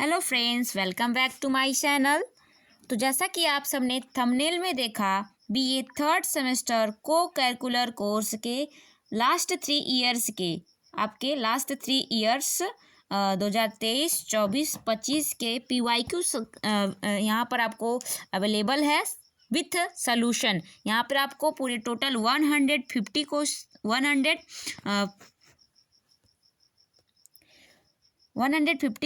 Hello friends, welcome back to my channel. तो जैसा कि आप सबने थंबनेल में देखा, बीए थर्ड सेमेस्टर को कैलकुलर कोर्स के लास्ट 3 इयर्स के आपके लास्ट 3 इयर्स 2023, 24, 25 के PYQ यहाँ पर आपको अवेलेबल है विथ सॉल्यूशन। यहाँ पर आपको पूरे टोटल 150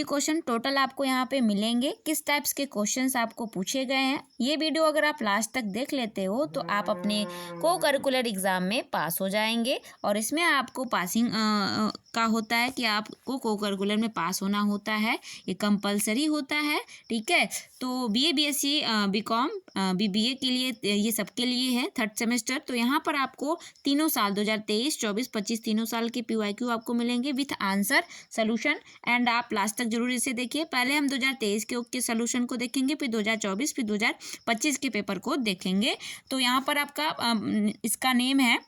क्वेश्चन टोटल आपको यहाँ पे मिलेंगे। किस टाइप्स के क्वेश्चंस आपको पूछे गए हैं, ये वीडियो अगर आप लास्ट तक देख लेते हो तो आप अपने को करिकुलर एग्ज़ाम में पास हो जाएंगे। और इसमें आपको पासिंग का होता है कि आपको को करिकुलर में पास होना होता है, ये कंपलसरी होता है। ठीक है, तो BA BSc BCom BBA के लिए ये सबके लिए है थर्ड सेमेस्टर। तो यहाँ पर आपको तीनों साल 2023, 24, 25 तीनों साल के PYQ आपको मिलेंगे विथ आंसर सोल्यूशन। एंड आप लास्ट तक जरूर इसे देखिए। पहले हम 2023 के सोल्यूशन को देखेंगे, फिर 2024, फिर 2025 के पेपर को देखेंगे। तो यहाँ पर आपका इसका नेम है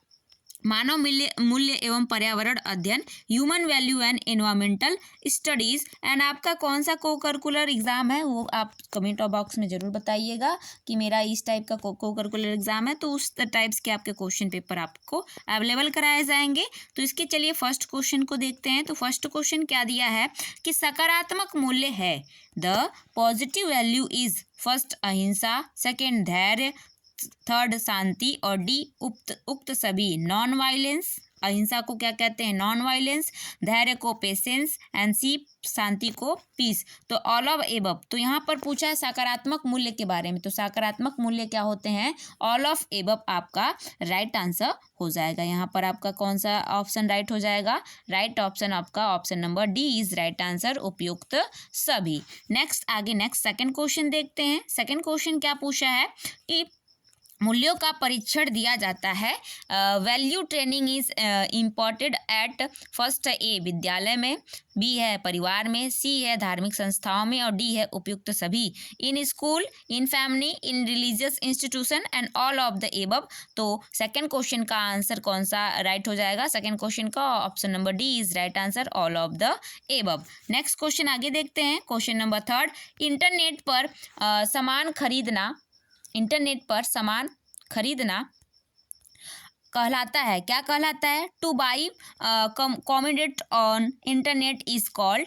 मानव मूल्य एवं पर्यावरण अध्ययन, human value and environmental studies. And आपका कौन सा को करिकुलर एग्जाम है वो आप कमेंट बॉक्स में जरूर बताइएगा कि मेरा इस टाइप का को करिकुलर एग्जाम है। तो उस टाइप्स के आपके क्वेश्चन पेपर आपको अवेलेबल कराए जाएंगे। तो इसके चलिए फर्स्ट क्वेश्चन को देखते हैं। तो फर्स्ट क्वेश्चन क्या दिया है कि सकारात्मक मूल्य है, the positive value is first अहिंसा, सेकेंड धैर्य, थर्ड शांति और डी उक्त सभी। नॉन वायलेंस, अहिंसा को क्या कहते हैं, नॉन वायलेंस, धैर्य को पेशेंस एंड सी शांति को पीस। तो ऑल ऑफ एबव। तो यहाँ पर पूछा है सकारात्मक मूल्य के बारे में। तो सकारात्मक मूल्य क्या होते हैं, ऑल ऑफ एबव आपका राइट आंसर हो जाएगा। यहाँ पर आपका कौन सा ऑप्शन राइट हो जाएगा, राइट ऑप्शन आपका option number D is right answer, उपयुक्त सभी। नेक्स्ट आगे नेक्स्ट सेकंड क्वेश्चन देखते हैं। सेकंड क्वेश्चन क्या पूछा है कि मूल्यों का परीक्षण दिया जाता है। Value training is imported at first A विद्यालय में, बी है परिवार में, सी है धार्मिक संस्थाओं में और डी है उपयुक्त सभी। In school, in family, in religious institution and all of the above. तो सेकंड क्वेश्चन का आंसर कौन सा राइट हो जाएगा, सेकंड क्वेश्चन का option number D is right answer, all of the above. Next question आगे देखते हैं। क्वेश्चन नंबर थर्ड, इंटरनेट पर सामान खरीदना, इंटरनेट पर सामान खरीदना कहलाता है, क्या कहलाता है, two by commodity on internet is called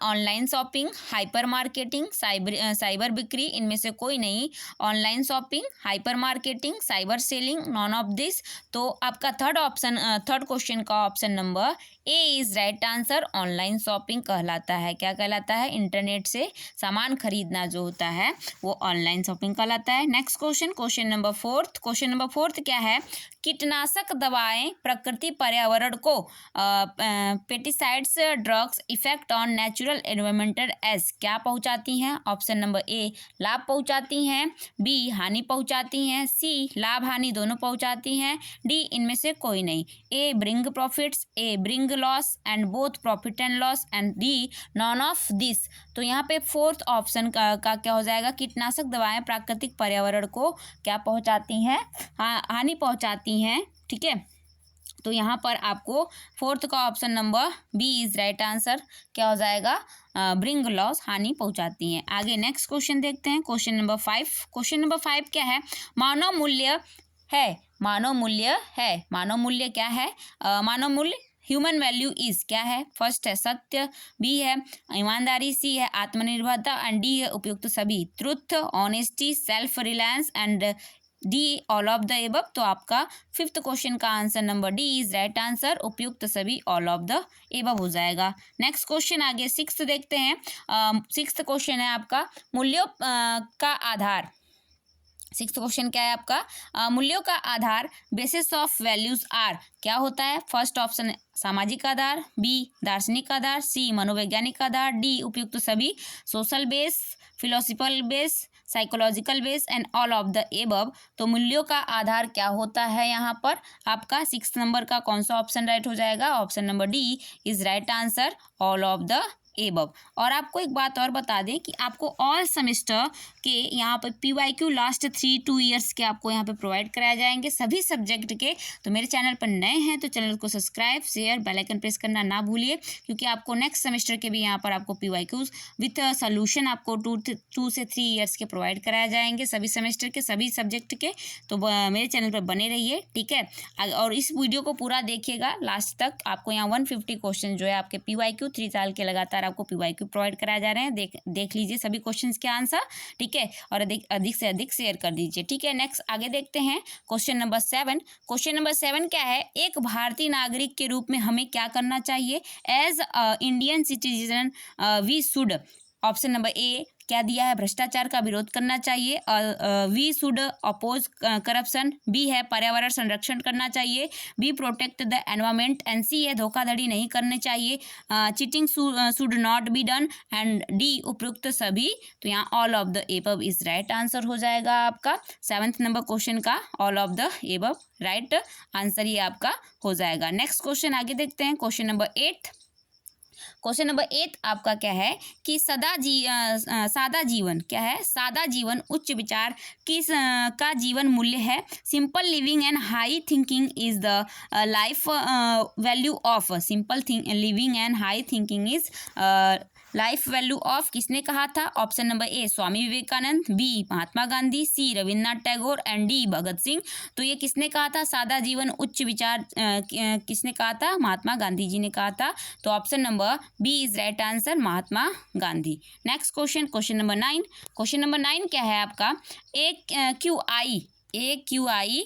online shopping, hyper marketing, cyber बिक्री, इनमें से कोई नहीं, online shopping, hyper marketing, cyber selling, non of this. तो आपका थर्ड क्वेश्चन का option number A is right answer, online shopping कहलाता है। क्या कहलाता है, इंटरनेट से सामान खरीदना जो होता है वो ऑनलाइन शॉपिंग कहलाता है। Next question, question number fourth. Question number fourth क्या है, कीटनाशक दवाएं प्रकृति पर्यावरण को, pesticides drugs effect on natural environmental S क्या पहुंचाती हैं। ऑप्शन नंबर ए लाभ पहुंचाती हैं, बी हानि पहुंचाती हैं, सी लाभ हानि दोनों पहुंचाती हैं, डी इनमें से कोई नहीं। A bring profits, A bring loss and both profit and loss and D none of this. तो यहाँ पे फोर्थ ऑप्शन का क्या हो जाएगा, कीटनाशक दवाएं प्राकृतिक पर्यावरण को क्या पहुंचाती हैं, हानि पहुंचाती हैं। ठीक है, तो यहाँ पर आपको फोर्थ का option number B is right answer, क्या हो जाएगा, ब्रिंग लॉस, हानि पहुंचाती हैं। आगे नेक्स्ट क्वेश्चन देखते हैं। Question number 5। क्वेश्चन नंबर 5 क्या है, मानव मूल्य है, मानव मूल्य है, मानव मूल्य क्या है, मानव मूल्य ह्यूमन वैल्यू इज क्या है, फर्स्ट है सत्य, बी है ईमानदारी, सी है आत्मनिर्भरता एंड डी है उपयुक्त सभी। Truth, honesty, self reliance and D all of the above. तो आपका फिफ्थ क्वेश्चन का answer number D is right answer, उपयुक्त सभी, ऑल ऑफ द एबव हो जाएगा। नेक्स्ट क्वेश्चन आगे सिक्स्थ देखते हैं। सिक्स्थ क्वेश्चन है आपका मूल्यों का आधार। सिक्स्थ क्वेश्चन क्या है आपका, मूल्यों का आधार, बेसिस ऑफ वैल्यूज आर क्या होता है। फर्स्ट ऑप्शन सामाजिक आधार, बी दार्शनिक आधार, सी मनोवैज्ञानिक आधार, डी उपयुक्त सभी। Social base, philosophical base, psychological base and all of the above. तो मूल्यों का आधार क्या होता है, यहाँ पर आपका 6 नंबर का कौन सा ऑप्शन राइट हो जाएगा, option number D is right answer, all of the above. और आपको एक बात और बता दें कि आपको ऑल सेमेस्टर के यहाँ पर PYQ लास्ट 2 ईयर्स के आपको यहाँ पे प्रोवाइड कराए जाएंगे सभी सब्जेक्ट के। तो मेरे चैनल पर नए हैं तो चैनल को subscribe, share, bell icon press करना ना भूलिए, क्योंकि आपको नेक्स्ट सेमेस्टर के भी यहाँ पर आपको PYQs विथ सोल्यूशन आपको 2 से 3 ईयर्स के प्रोवाइड कराए जाएंगे सभी सेमेस्टर के सभी सब्जेक्ट के। तो मेरे चैनल पर बने रहिए, ठीक है। और इस वीडियो को पूरा देखिएगा लास्ट तक। आपको यहाँ 150 क्वेश्चन जो है आपके PYQ 3 साल के लगातार आपको PYQ प्रोवाइड कराए जा रहे हैं। देख लीजिए सभी क्वेश्चंस के आंसर, ठीक है, और अधिक से अधिक शेयर कर दीजिए, ठीक है। नेक्स्ट आगे देखते हैं क्वेश्चन नंबर 7। क्वेश्चन नंबर 7 क्या है, एक भारतीय नागरिक के रूप में हमें क्या करना चाहिए। As Indian citizen we should, option number A क्या दिया है, भ्रष्टाचार का विरोध करना चाहिए, और we should oppose corruption, B है पर्यावरण संरक्षण करना चाहिए, B protect the environment, and C है धोखाधड़ी नहीं करनी चाहिए, cheating should not be done, and D उपयुक्त सभी। तो यहाँ all of the above is right answer हो जाएगा आपका 7th नंबर क्वेश्चन का all of the above right answer ये आपका हो जाएगा। नेक्स्ट क्वेश्चन आगे देखते हैं क्वेश्चन नंबर 8। क्वेश्चन नंबर 8 आपका क्या है कि सादा जीवन क्या है, सादा जीवन उच्च विचार किस का जीवन मूल्य है। Simple living and high thinking is the life value of, simple living and high thinking is life value of किसने कहा था। Option number A Swami Vivekananda, B Mahatma Gandhi, C Rabindranath Tagore, and D Bhagat Singh. तो ये किसने कहा था, सादा जीवन उच्च विचार किसने कहा था, महात्मा गांधी जी ने कहा था। तो option number B is right answer, Mahatma Gandhi. Next question, question number 9। Question number 9 क्या है आपका, AQI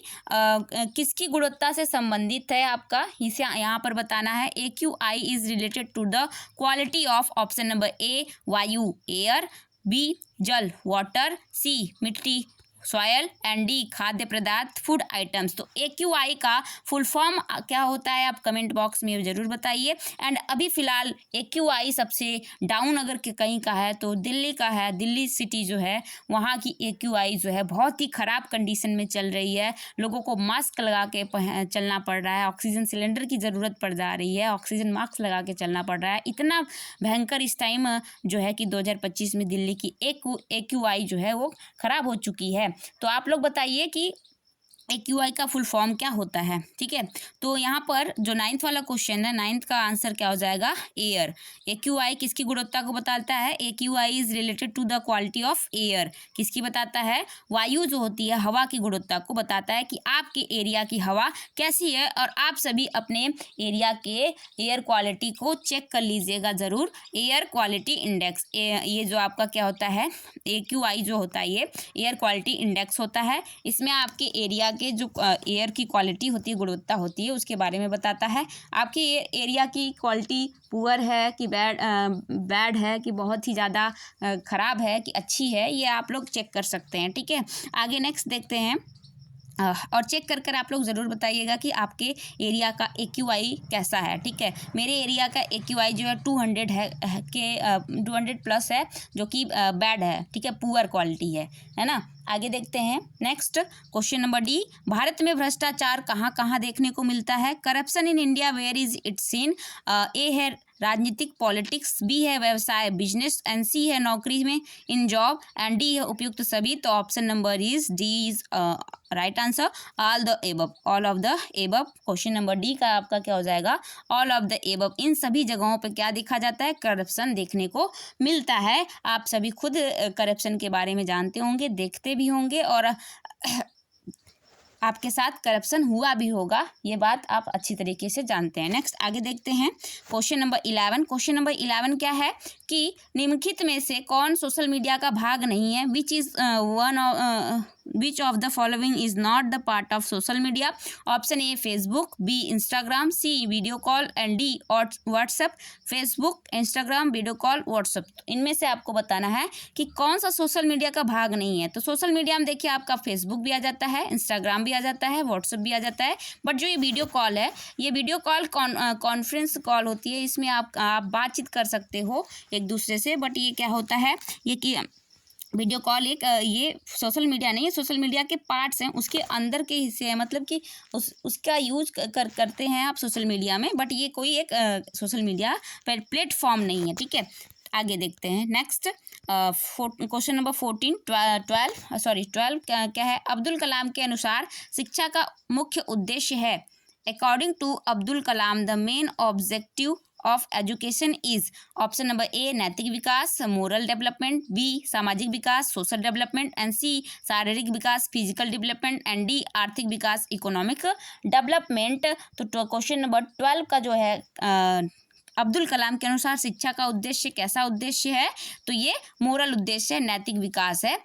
किसकी गुणवत्ता से संबंधित है आपका, इसे यहाँ पर बताना है। AQI is related to the quality of, option number A वायु एयर, बी जल वाटर, सी मिट्टी सॉयल, एंड डी खाद्य पदार्थ फूड आइटम्स। तो AQI का फुल फॉर्म क्या होता है आप कमेंट बॉक्स में ज़रूर बताइए। एंड अभी फ़िलहाल AQI सबसे डाउन अगर कहीं का है तो दिल्ली का है। दिल्ली सिटी जो है वहाँ की AQI जो है बहुत ही ख़राब कंडीशन में चल रही है। लोगों को मास्क लगा के चलना पड़ रहा है, ऑक्सीजन सिलेंडर की ज़रूरत पड़ जा रही है, ऑक्सीजन मास्क लगा के चलना पड़ रहा है। इतना भयंकर इस टाइम जो है कि 2025 में दिल्ली की AQI जो है वो ख़राब हो चुकी है। तो आप लोग बताइए कि AQI का फुल फॉर्म क्या होता है, ठीक है। तो यहाँ पर जो 9th वाला क्वेश्चन है, 9th का आंसर क्या हो जाएगा, एयर। AQI किसकी गुणवत्ता को बताता है, AQI is related to the quality of air, किसकी बताता है, वायु जो होती है हवा की गुणवत्ता को बताता है कि आपके एरिया की हवा कैसी है। और आप सभी अपने एरिया के एयर क्वालिटी को चेक कर लीजिएगा ज़रूर। एयर क्वालिटी इंडेक्स, ये जो आपका क्या होता है, AQI जो होता है ये एयर क्वालिटी इंडेक्स होता है। इसमें आपके एरिया के जो एयर की क्वालिटी होती है, गुणवत्ता होती है, उसके बारे में बताता है। आपके एरिया की क्वालिटी पुअर है कि बैड है कि बहुत ही ज़्यादा ख़राब है कि अच्छी है, ये आप लोग चेक कर सकते हैं, ठीक है। आगे नेक्स्ट देखते हैं और चेक कर कर आप लोग ज़रूर बताइएगा कि आपके एरिया का AQI कैसा है, ठीक है। मेरे एरिया का AQI जो है 200 है के 200 प्लस है, जो कि बैड है, ठीक है, पुअर क्वालिटी है ना। आगे देखते हैं next question number D. Bharat में भ्रष्टाचार कहाँ कहाँ देखने को मिलता है। Corruption in India where is it seen. A है राजनीतिक पॉलिटिक्स, बी है व्यवसाय बिजनेस, एंड सी है नौकरी में इन जॉब, एंड डी है उपयुक्त सभी। तो option number is D is right answer, all the above, all of the above. Question number D का आपका क्या हो जाएगा, ऑल ऑफ द एबव। इन सभी जगहों पे क्या देखा जाता है, करप्शन देखने को मिलता है। आप सभी खुद करप्शन के बारे में जानते होंगे, देखते भी होंगे, और आपके साथ करप्शन हुआ भी होगा, ये बात आप अच्छी तरीके से जानते हैं। नेक्स्ट आगे देखते हैं क्वेश्चन नंबर 11। क्वेश्चन नंबर 11 क्या है कि निम्नलिखित में से कौन सोशल मीडिया का भाग नहीं है। Which of the following is not the part of social media. Option A Facebook, B Instagram, C video call, and D WhatsApp. Facebook, Instagram, video call, WhatsApp. इनमें से आपको बताना है कि कौन सा सोशल मीडिया का भाग नहीं है। तो सोशल मीडिया में देखिए आपका फेसबुक भी आ जाता है, इंस्टाग्राम भी आ जाता है, व्हाट्सएप भी आ जाता है। बट जो ये वीडियो कॉल है, ये वीडियो कॉल कॉन्फ्रेंस कॉल होती है, इसमें आप बातचीत कर सकते हो एक दूसरे से। बट ये क्या होता है, ये कि वीडियो कॉल एक ये सोशल मीडिया नहीं है, सोशल मीडिया के पार्ट्स हैं, उसके अंदर के हिस्से हैं, मतलब कि उसका यूज करते हैं आप सोशल मीडिया में, बट ये कोई एक सोशल मीडिया प्लेटफॉर्म नहीं है, ठीक है। आगे देखते हैं नेक्स्ट क्वेश्चन नंबर 12 क्या है। अब्दुल कलाम के अनुसार शिक्षा का मुख्य उद्देश्य है। According to Abdul Kalam the main objective of education is. Option number A नैतिक विकास, मोरल डेवलपमेंट, बी सामाजिक विकास, सोशल डेवलपमेंट, एंड सी शारीरिक विकास, फिजिकल डेवलपमेंट, एंड डी आर्थिक विकास, इकोनॉमिक डेवलपमेंट। तो क्वेश्चन नंबर 12 का जो है अब्दुल कलाम के अनुसार शिक्षा का उद्देश्य कैसा उद्देश्य है, तो ये मोरल उद्देश्य है, नैतिक विकास है,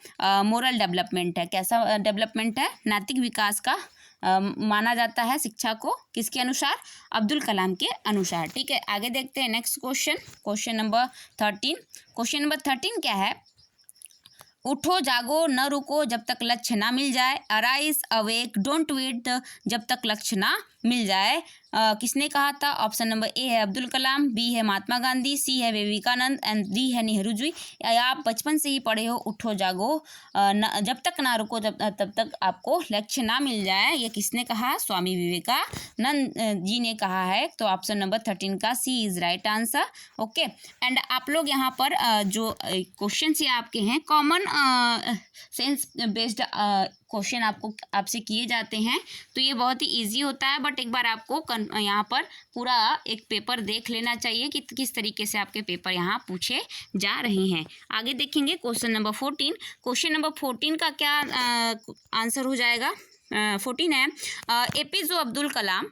मोरल डेवलपमेंट है। कैसा डेवलपमेंट है, नैतिक विकास का माना जाता है शिक्षा को, किसके अनुसार, अब्दुल कलाम के अनुसार, ठीक है। आगे देखते हैं next question number 13। Question number 13 क्या है। उठो जागो न रुको जब तक लक्ष्य ना मिल जाए। अराइज अवेक डोंट वेट जब तक लक्ष्य ना मिल जाए। किसने कहा था। ऑप्शन नंबर ए है अब्दुल कलाम, बी है महात्मा गांधी, सी है विवेकानंद, एंड डी है नेहरू जी। आप बचपन से ही पढ़े हो उठो जागो जब तक ना रुको तब तक आपको लक्ष्य ना मिल जाए, ये किसने कहा, स्वामी विवेकानंद जी ने कहा है। तो ऑप्शन नंबर 13 का C is right answer. Okay, and आप लोग यहाँ पर जो क्वेश्चन ये आपके हैं कॉमन सेंस बेस्ड क्वेश्चन आपसे किए जाते हैं, तो ये बहुत ही इजी होता है, बट एक बार आपको यहाँ पर पूरा एक पेपर देख लेना चाहिए कि किस तरीके से आपके पेपर यहाँ पूछे जा रहे हैं। आगे देखेंगे क्वेश्चन नंबर 14। क्वेश्चन नंबर 14 का क्या आंसर हो जाएगा। 14 है APJ Abdul Kalam.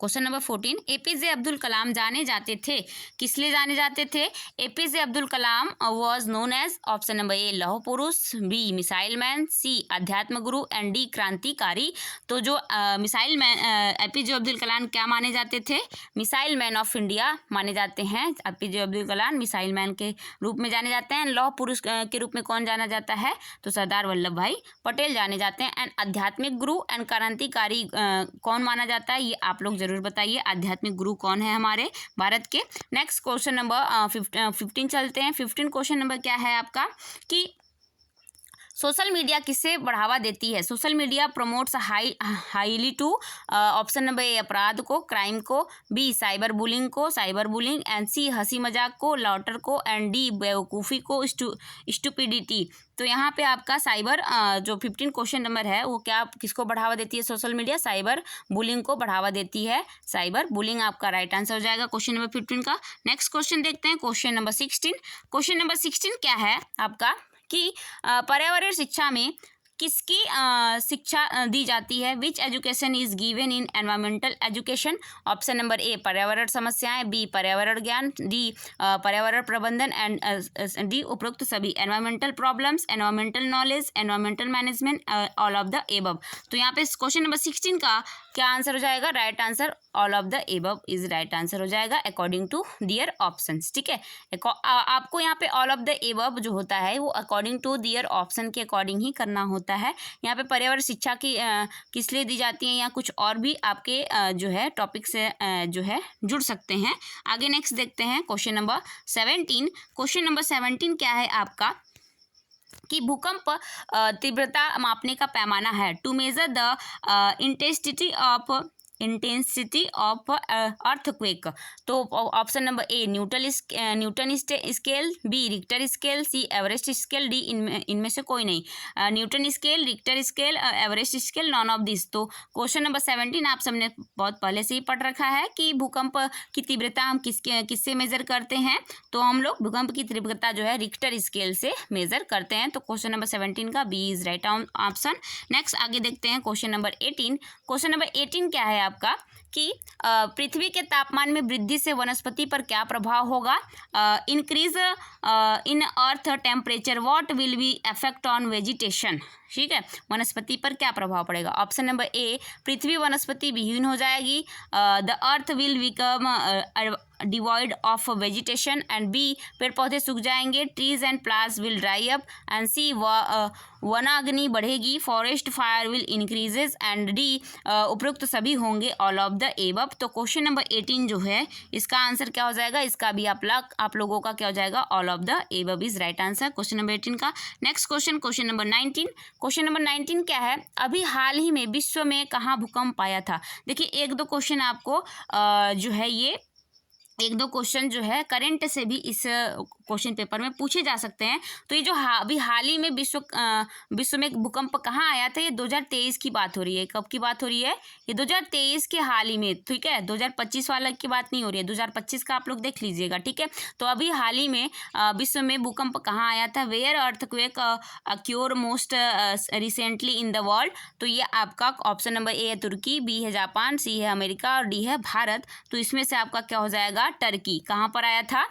Question number 14, APJ Abdul Kalam जाने जाते थे, किस लिए जाने जाते थे। APJ Abdul Kalam was known as. Option number A लौह पुरुष, बी मिसाइल मैन, सी अध्यात्म गुरु, एंड डी क्रांतिकारी। तो जो मिसाइल मैन एपीजे अब्दुल कलाम क्या माने जाते थे, मिसाइल मैन ऑफ इंडिया माने जाते हैं। एपीजे अब्दुल कलाम मिसाइल मैन के रूप में जाने जाते हैं। लौह पुरुष के रूप में कौन जाना जाता है, तो सरदार वल्लभ भाई पटेल जाने जाते हैं। एंड आध्यात्मिक गुरु एंड क्रांतिकारी कौन माना जाता है, ये आप लोग जरूर बताइए, आध्यात्मिक गुरु कौन है हमारे भारत के। नेक्स्ट क्वेश्चन नंबर 15 चलते हैं। 15 क्वेश्चन नंबर क्या है आपका कि सोशल मीडिया किसे बढ़ावा देती है। Social media promotes highly to. Option number A अपराध को, क्राइम को, बी साइबर बुलिंग को, साइबर बुलिंग, एंड सी हंसी मजाक को, लॉटर को, एंड डी बेवकूफ़ी को, स्टूपिडिटी। तो यहाँ पे आपका साइबर जो 15 क्वेश्चन नंबर है वो क्या किसको बढ़ावा देती है, सोशल मीडिया साइबर बुलिंग को बढ़ावा देती है। साइबर बुलिंग आपका राइट आंसर हो जाएगा क्वेश्चन नंबर 15 का। नेक्स्ट क्वेश्चन देखते हैं क्वेश्चन नंबर 16। क्वेश्चन नंबर 16 क्या है आपका कि पर्यावरण शिक्षा में किसकी शिक्षा दी जाती है। Which education is given in environmental education. Option number A पर्यावरण समस्याएं, बी पर्यावरण ज्ञान, डी पर्यावरण प्रबंधन, एंड डी उपरोक्त सभी। Environmental problems, environmental knowledge, environmental management, all of the above. तो यहाँ पे क्वेश्चन नंबर 16 का क्या आंसर हो जाएगा, right answer all of the above is right answer हो जाएगा अकॉर्डिंग टू दियर ऑप्शंस, ठीक है। आपको यहाँ पे ऑल ऑफ द एबव जो होता है वो अकॉर्डिंग टू दियर ऑप्शन के अकॉर्डिंग ही करना होता है। यहाँ पे पर्यावरण शिक्षा की किस लिए दी जाती है या कुछ और भी आपके जो है टॉपिक से जो है जुड़ सकते हैं। आगे नेक्स्ट देखते हैं क्वेश्चन नंबर 17। क्वेश्चन नंबर 17 क्या है आपका कि भूकंप तीव्रता मापने का पैमाना है। To measure the intensity of earthquake. तो option number A Newton scale, B Richter scale, C Everest scale, D इनमें से कोई नहीं। Newton scale, Richter scale, Everest scale, none of this. तो क्वेश्चन नंबर 17 आप सबने बहुत पहले से ही पढ़ रखा है कि भूकंप की तीव्रता हम किससे मेजर करते हैं। तो हम लोग भूकंप की तीव्रता जो है रिक्टर स्केल से मेजर करते हैं। तो क्वेश्चन नंबर 17 का B is right option. Next आगे देखते हैं क्वेश्चन नंबर 18। क्वेश्चन नंबर 18 क्या है आपका कि पृथ्वी के तापमान में वृद्धि से वनस्पति पर क्या प्रभाव होगा। Increase in earth temperature what will be effect on vegetation. ठीक है, वनस्पति पर क्या प्रभाव पड़ेगा। ऑप्शन नंबर ए पृथ्वी वनस्पति विहीन हो जाएगी, the earth will become devoid of vegetation, and B पेड़ पौधे सूख जाएंगे, trees and plants will dry up, and C वनाग्नि बढ़ेगी, forest fire will increases, and D उपरोक्त सभी होंगे ऑल ऑफ द एबव। तो क्वेश्चन नंबर 18 जो है इसका आंसर क्या हो जाएगा, इसका भी आप लोगों का क्या हो जाएगा, all of the above is right answer question number 18 का। Next question number 19। Question number 19 क्या है, अभी हाल ही में विश्व में कहाँ भूकंप आया था। देखिए एक दो क्वेश्चन आपको जो है ये एक दो क्वेश्चन जो है करंट से भी इस क्वेश्चन पेपर में पूछे जा सकते हैं। तो ये जो अभी हाल ही में विश्व में भूकंप कहाँ आया था, ये 2023 की बात हो रही है। कब की बात हो रही है, ये 2023 के हाल ही में, ठीक है, 2025 वाला की बात नहीं हो रही है, 2025 का आप लोग देख लीजिएगा, ठीक है। तो अभी हाल ही में विश्व में भूकंप कहाँ आया था, where earthquake occur most recently in the world. तो ये आपका ऑप्शन नंबर ए है तुर्की, बी है जापान, सी है अमेरिका और डी है भारत। तो इसमें से आपका क्या हो जाएगा, टर्की। कहाँ पर आया था,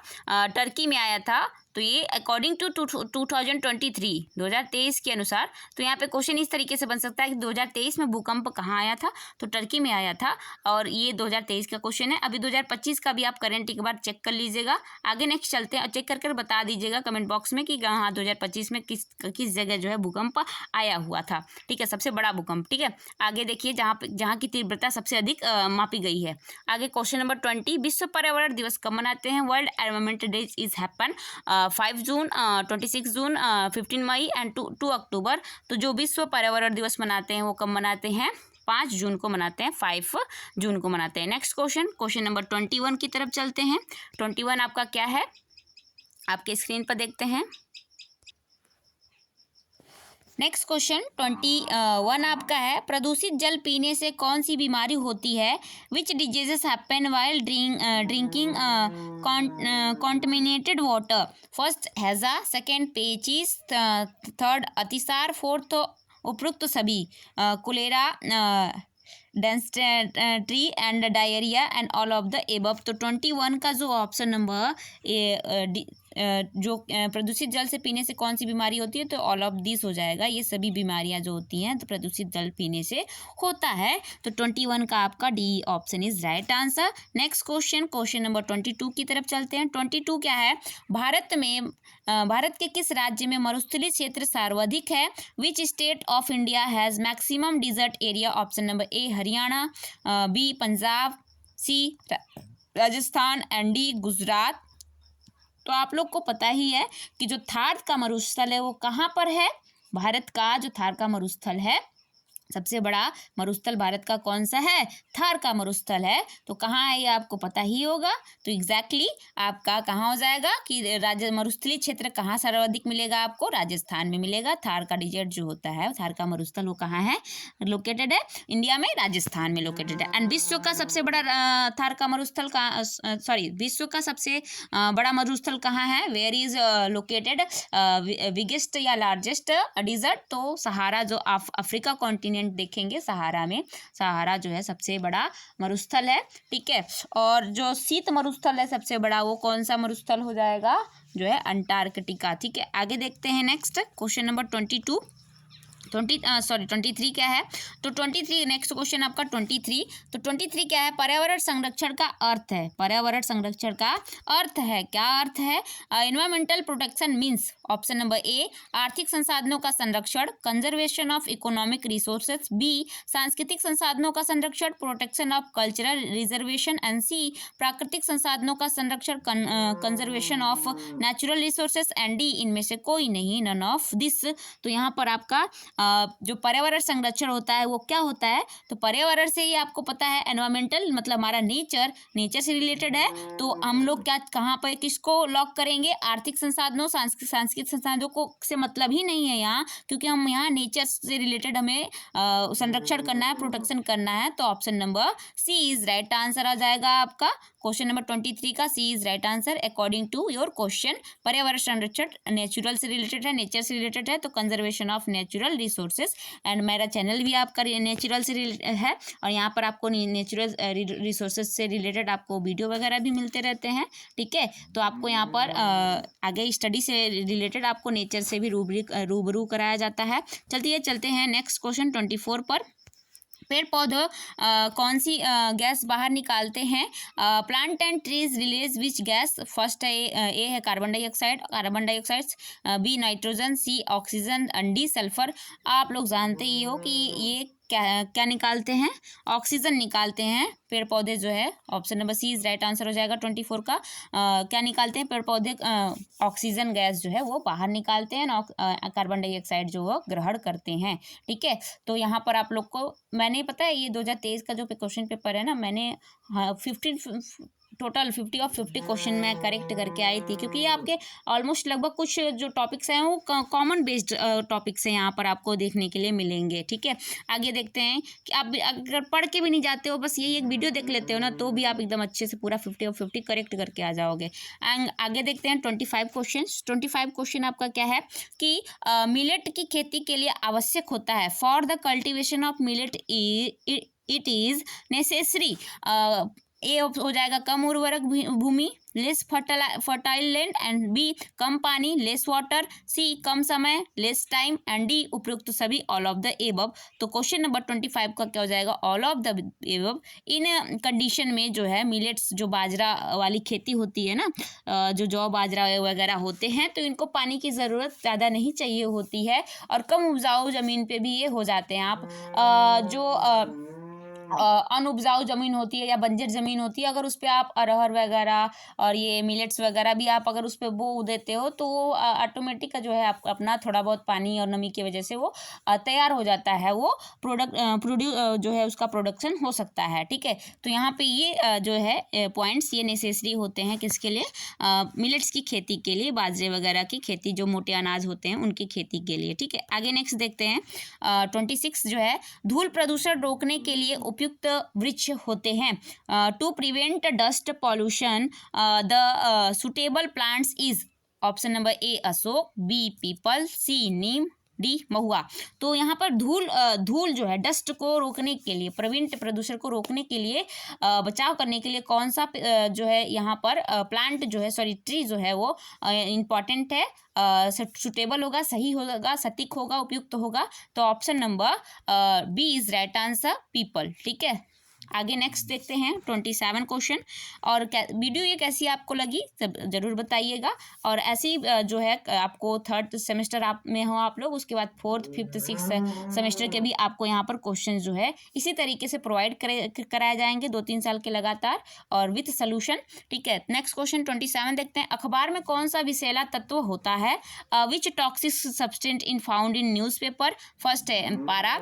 टर्की में आया था। तो ये अकॉर्डिंग टू 2023 के अनुसार। तो यहाँ पे क्वेश्चन इस तरीके से बन सकता है कि 2023 में भूकंप कहाँ आया था, तो टर्की में आया था, और ये 2023 का क्वेश्चन है। अभी 2025 का भी आप करंट एक बार चेक कर लीजिएगा। आगे नेक्स्ट चलते हैं, चेक करके बता दीजिएगा कमेंट बॉक्स में कि हाँ 2025 में किस जगह जो है भूकंप आया हुआ था, ठीक है, सबसे बड़ा भूकंप, ठीक है। आगे देखिए जहाँ की तीव्रता सबसे अधिक मापी गई है। आगे क्वेश्चन नंबर 20, विश्व पर्यावरण दिवस कब मनाते हैं। World environment day is happen 5 June, 26 June, 15 May and 2 October. तो जो विश्व पर्यावरण दिवस मनाते हैं वो कब मनाते हैं, 5 जून को मनाते हैं, 5 जून को मनाते हैं। नेक्स्ट क्वेश्चन नंबर 21 की तरफ चलते हैं। 21 आपका क्या है, आपके स्क्रीन पर देखते हैं। नेक्स्ट क्वेश्चन 21 आपका है, प्रदूषित जल पीने से कौन सी बीमारी होती है। Which diseases happen while drinking contaminated water. First हैजा, सेकेंड पेचिस, थर्ड अतिसार, फोर्थ उपरोक्त सभी, cholera, density and diarrhoea and all of the above. तो 21 का जो ऑप्शन नंबर जो प्रदूषित जल से पीने से कौन सी बीमारी होती है, तो ऑल ऑफ दिस हो जाएगा। ये सभी बीमारियां जो होती हैं तो प्रदूषित जल पीने से होता है। तो 21 का आपका D option is right answer. Next question number 22 की तरफ चलते हैं। 22 क्या है, भारत के किस राज्य में मरुस्थलीय क्षेत्र सर्वाधिक है। Which state of India has maximum desert area. Option number A Haryana, B Punjab, C Rajasthan and D Gujarat. तो आप लोग को पता ही है कि जो थार का मरुस्थल है वो कहाँ पर है। भारत का जो थार का मरुस्थल है, सबसे बड़ा मरुस्थल भारत का कौन सा है, थार का मरुस्थल है। तो कहाँ है ये आपको पता ही होगा। तो एग्जैक्टली आपका कहाँ हो जाएगा कि मरुस्थलीय क्षेत्र कहाँ सर्वाधिक मिलेगा आपको, राजस्थान में मिलेगा। थार का डिजर्ट जो होता है, थार का मरुस्थल, वो कहाँ है, लोकेटेड है इंडिया में, राजस्थान में लोकेटेड है। एंड विश्व का सबसे बड़ा थार का मरुस्थल विश्व का सबसे बड़ा मरुस्थल कहाँ है, वेयर इज लोकेटेड बिगेस्ट या लार्जेस्ट डिजर्ट। तो सहारा जो अफ्रीका कॉन्टिनेंट देखेंगे, सहारा जो है सबसे बड़ा मरुस्थल है, ठीक है। और जो शीत मरुस्थल है सबसे बड़ा, वो कौन सा मरुस्थल हो जाएगा, जो है अंटार्कटिका, ठीक है। आगे देखते हैं नेक्स्ट क्वेश्चन नंबर 23 क्या है। तो 23 नेक्स्ट क्वेश्चन आपका 23। तो 23 क्या है, पर्यावरण संरक्षण का अर्थ है। पर्यावरण संरक्षण का अर्थ है, क्या अर्थ है, environmental protection means. Option number A आर्थिक संसाधनों का संरक्षण, conservation of economic resources, B सांस्कृतिक संसाधनों का संरक्षण, protection of cultural reservation, and C प्राकृतिक संसाधनों का संरक्षण, conservation of natural resources, and D इनमें से कोई नहीं, नन ऑफ दिस। तो यहाँ पर आपका जो पर्यावरण संरक्षण होता है वो क्या होता है, तो पर्यावरण से ही आपको पता है, एनवायरमेंटल मतलब हमारा नेचर से रिलेटेड है। तो हम लोग क्या कहाँ पर किसको लॉक करेंगे, आर्थिक संसाधनों, सांस्कृतिक संसाधनों को से मतलब ही नहीं है यहाँ, क्योंकि हम यहाँ नेचर से रिलेटेड हमें संरक्षण करना है, प्रोटेक्शन करना है। तो option number C is right answer आ जाएगा आपका। क्वेश्चन नंबर 23 का C is right answer according to your question. पर्यावरण संरक्षण नेचुरल से रिलेटेड है, नेचर से रिलेटेड है, तो conservation of natural resources. And मेरा चैनल भी आपका नेचुरल से है, और यहाँ पर आपको नेचुरल रिसोर्सेज से रिलेटेड आपको वीडियो वगैरह भी मिलते रहते हैं, ठीक है। तो आपको यहाँ पर आगे स्टडी से रिलेटेड आपको नेचर से भी रूबरू कराया जाता है। चलते हैं नेक्स्ट क्वेश्चन 24 पर। पेड़ पौधे कौन सी गैस बाहर निकालते हैं। Plant and trees release which gas. First A है carbon dioxide, B nitrogen, C oxygen, D sulphur. आप लोग जानते ही हो कि ये क्या निकालते हैं, ऑक्सीजन निकालते हैं पेड़ पौधे जो है। Option number C is right answer हो जाएगा 24 का। क्या निकालते हैं पेड़ पौधे, ऑक्सीजन गैस जो है वो बाहर निकालते हैं, कार्बन डाइऑक्साइड जो वो ग्रहण करते हैं। ठीक है, तो यहाँ पर आप लोग को मैंने पता है ये 2023 का जो क्वेश्चन पेपर है ना, मैंने 50 और 50 क्वेश्चन मैं करेक्ट करके आई थी, क्योंकि ये आपके ऑलमोस्ट लगभग कुछ जो टॉपिक्स हैं वो कॉमन बेस्ड टॉपिक्स हैं, यहाँ पर आपको देखने के लिए मिलेंगे। ठीक है, आगे देखते हैं कि आप अगर पढ़ के भी नहीं जाते हो, बस यही एक वीडियो देख लेते हो ना, तो भी आप एकदम अच्छे से पूरा 50 और 50 करेक्ट करके आ जाओगे। एंड आगे देखते हैं 25 क्वेश्चन। 25 क्वेश्चन आपका क्या है कि मिलेट की खेती के लिए आवश्यक होता है, for the cultivation of millet it is necessary. A हो जाएगा कम उर्वरक भूमि, less fertile land, and B कम पानी, लेस वाटर, सी कम समय, लेस टाइम, एंड डी उपयुक्त सभी, ऑल ऑफ द एबव। तो क्वेश्चन नंबर 25 का क्या हो जाएगा, all of the above. In condition में जो है मिलेट्स, जो बाजरा वाली खेती होती है ना, जो जौ बाजरा वगैरह होते हैं, तो इनको पानी की ज़रूरत ज़्यादा नहीं चाहिए होती है, और कम उपजाऊ ज़मीन पे भी ये हो जाते हैं। आप जो अनउपजाऊ ज़मीन होती है या बंजर ज़मीन होती है, अगर उस पर आप अरहर वगैरह और ये मिलेट्स वगैरह भी आप अगर उस पर बो देते हो, तो वो ऑटोमेटिक जो है आप अपना थोड़ा बहुत पानी और नमी की वजह से वो तैयार हो जाता है, वो जो है उसका प्रोडक्शन हो सकता है। ठीक है, तो यहाँ पे ये जो है पॉइंट्स ये नेसेसरी होते हैं किसके लिए, मिलेट्स की खेती के लिए, बाजरे वगैरह की खेती, जो मोटे अनाज होते हैं उनकी खेती के लिए। ठीक है, आगे नेक्स्ट देखते हैं 26 जो है, धूल प्रदूषण रोकने के लिए उपयुक्त वृक्ष होते हैं। To prevent dust pollution the suitable plants is, option number A Ashok, B peepal, C neem, D mahua. तो यहाँ पर धूल जो है डस्ट को रोकने के लिए, प्रिवेंट प्रदूषण को रोकने के लिए, बचाव करने के लिए कौन सा जो है यहाँ पर प्लांट जो है, सॉरी ट्री जो है वो इम्पॉर्टेंट है, सुटेबल होगा, सही होगा, सटीक होगा, उपयुक्त होगा। तो option number B is right answer, people. ठीक है, आगे नेक्स्ट देखते हैं 27 क्वेश्चन। और वीडियो ये कैसी आपको लगी सब जरूर बताइएगा। और ऐसी जो है आपको थर्ड सेमेस्टर आप में हो आप लोग, उसके बाद 4th 5th 6th सेमेस्टर के भी आपको यहाँ पर क्वेश्चन जो है इसी तरीके से प्रोवाइड कराए जाएंगे 2-3 साल के लगातार, और विथ सोल्यूशन। ठीक है, नेक्स्ट क्वेश्चन 27 देखते हैं। अखबार में कौन सा विषैला तत्व होता है, which toxic substance in found in newspaper. First है पारा,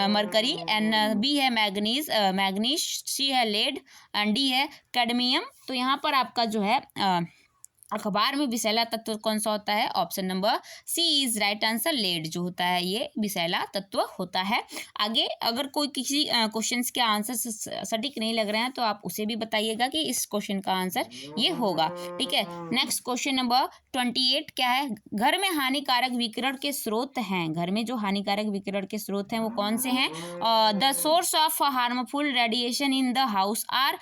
मरकरी, एंड बी है मैग्नीज, सी है लेड, एंड डी है कैडमियम। तो यहाँ पर आपका जो है अखबार में विषैला तत्व कौन सा होता है, option number C is right answer, lead जो होता है ये विषैला तत्व होता है। आगे अगर कोई किसी क्वेश्चंस के आंसर सटीक नहीं लग रहे हैं तो आप उसे भी बताइएगा कि इस क्वेश्चन का आंसर ये होगा। ठीक है, नेक्स्ट क्वेश्चन नंबर 28 क्या है, घर में हानिकारक विकिरण के स्रोत हैं, घर में जो हानिकारक विकिरण के स्रोत हैं वो कौन से हैं। The source of harmful radiation in the house are,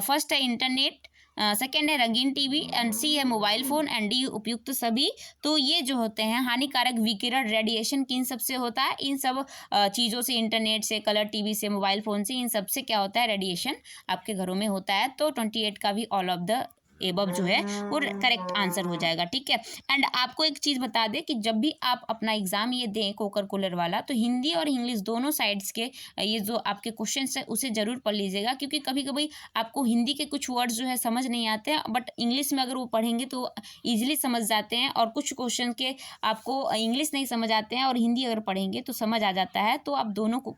first है इंटरनेट, सेकेंड है रंगीन टीवी, एंड सी है मोबाइल फ़ोन, एंड डी उपयुक्त सभी। तो ये जो होते हैं हानिकारक विकिरण रेडिएशन किन सब से होता है, इन सब चीज़ों से, इंटरनेट से, कलर टीवी से, मोबाइल फ़ोन से, इन सब से क्या होता है, रेडिएशन आपके घरों में होता है। तो 28 का भी ऑल ऑफ द एबव जो है वो करेक्ट आंसर हो जाएगा। ठीक है, एंड आपको एक चीज़ बता दें कि जब भी आप अपना एग्ज़ाम ये दें कोकर कूलर वाला, तो हिंदी और इंग्लिश दोनों साइड्स के ये जो आपके क्वेश्चन है उसे ज़रूर पढ़ लीजिएगा, क्योंकि कभी कभी आपको हिंदी के कुछ वर्ड्स जो है समझ नहीं आते हैं, बट इंग्लिश में अगर वो पढ़ेंगे तो ईजिली समझ जाते हैं, और कुछ क्वेश्चन के आपको इंग्लिश नहीं समझ आते हैं और हिंदी अगर पढ़ेंगे तो समझ आ जाता है। तो आप दोनों को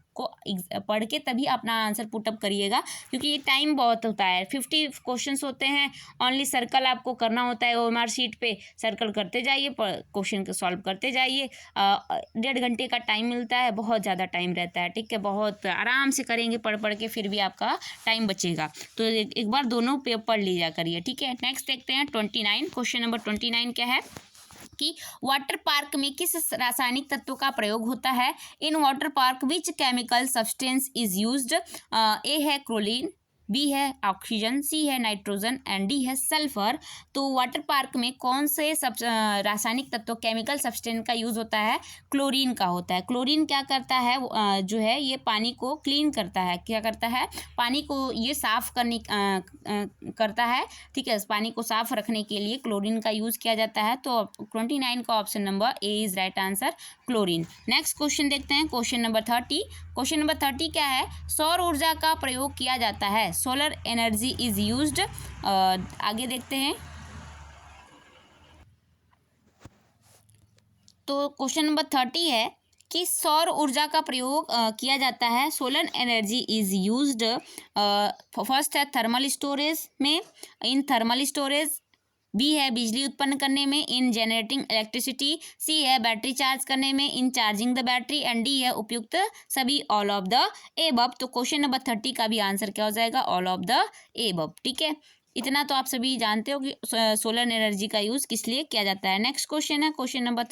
पढ़ के तभी अपना आंसर पुटअप करिएगा, क्योंकि ये टाइम बहुत होता है, 50 क्वेश्चन होते हैं, ओनली सर्कल आपको करना होता है, ओएमआर शीट पे सर्कल करते जाइए, क्वेश्चन को सॉल्व करते जाइए। 1.5 घंटे का टाइम मिलता है, बहुत ज़्यादा टाइम रहता है। ठीक है, बहुत आराम से करेंगे पढ़ पढ़ के, फिर भी आपका टाइम बचेगा। तो एक बार दोनों पे पढ़ लीजिए करिए। ठीक है, नेक्स्ट देखते हैं 29 क्वेश्चन नंबर 29 क्या है कि वाटर पार्क में किस रासायनिक तत्व का प्रयोग होता है। In water park which chemical substance is used, A है क्लोरीन, बी है ऑक्सीजन, सी है नाइट्रोजन एंड डी है सल्फर। तो वाटर पार्क में कौन से सब रासायनिक तत्व केमिकल सब्सटेंस का यूज़ होता है? क्लोरीन का होता है। क्लोरीन क्या करता है जो है ये पानी को क्लीन करता है, क्या करता है? पानी को ये साफ करने करता है, ठीक है। पानी को साफ रखने के लिए क्लोरीन का यूज़ किया जाता है। तो 29 का option number A is right answer, chlorine. Next question देखते हैं, क्वेश्चन नंबर 30। क्वेश्चन नंबर 30 क्या है? सौर ऊर्जा का प्रयोग किया जाता है, सोलर एनर्जी इज यूज्ड। आगे देखते हैं। तो क्वेश्चन नंबर 30 है कि सौर ऊर्जा का प्रयोग किया जाता है, solar energy is used. First है थर्मल स्टोरेज में, इन थर्मल स्टोरेज। बी है बिजली उत्पन्न करने में, इन जनरेटिंग इलेक्ट्रिसिटी। सी है बैटरी चार्ज करने में, in charging the battery. And D है उपयुक्त सभी, ऑल ऑफ द एबव। तो क्वेश्चन नंबर 30 का भी आंसर क्या हो जाएगा? ऑल ऑफ द एबव, ठीक है। इतना तो आप सभी जानते हो कि सोलर एनर्जी का यूज़ किस लिए किया जाता है। नेक्स्ट क्वेश्चन है क्वेश्चन नंबर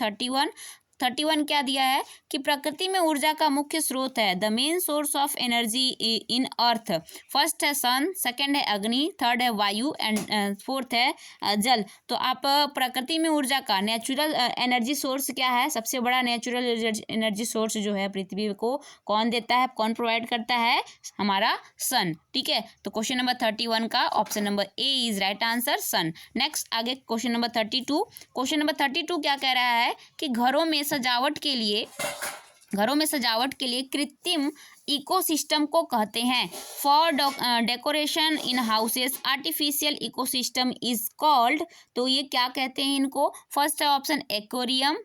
31 क्या दिया है कि प्रकृति में ऊर्जा का मुख्य स्रोत है, the main source of energy in earth. First है सन, सेकंड है अग्नि, थर्ड है वायु एंड फोर्थ है जल। तो आप प्रकृति में ऊर्जा का नेचुरल एनर्जी सोर्स क्या है? सबसे बड़ा नेचुरल एनर्जी सोर्स जो है पृथ्वी को कौन देता है, कौन प्रोवाइड करता है? हमारा सन, ठीक है। तो क्वेश्चन नंबर 31 का option number A is right answer, sun. Next आगे क्वेश्चन नंबर 32। क्वेश्चन नंबर 32 क्या कह रहा है कि घरों में सजावट के लिए कृत्रिम इकोसिस्टम को कहते हैं। For decoration in houses artificial ecosystem is called. तो ये क्या कहते हैं इनको? फर्स्ट है ऑप्शन एक्वेरियम,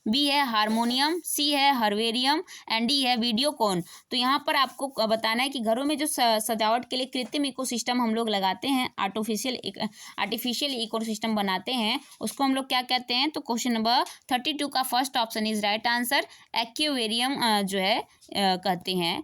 बी है हारमोनियम, सी है हर्बेरियम एंड डी है वीडियोकॉन। तो यहाँ पर आपको बताना है कि घरों में जो सजावट के लिए कृत्रिम इकोसिस्टम हम लोग लगाते हैं, आर्टिफिशियल इकोसिस्टम बनाते हैं, उसको हम लोग क्या कहते हैं? तो क्वेश्चन नंबर 32 का first option is right answer, aquarium जो है कहते हैं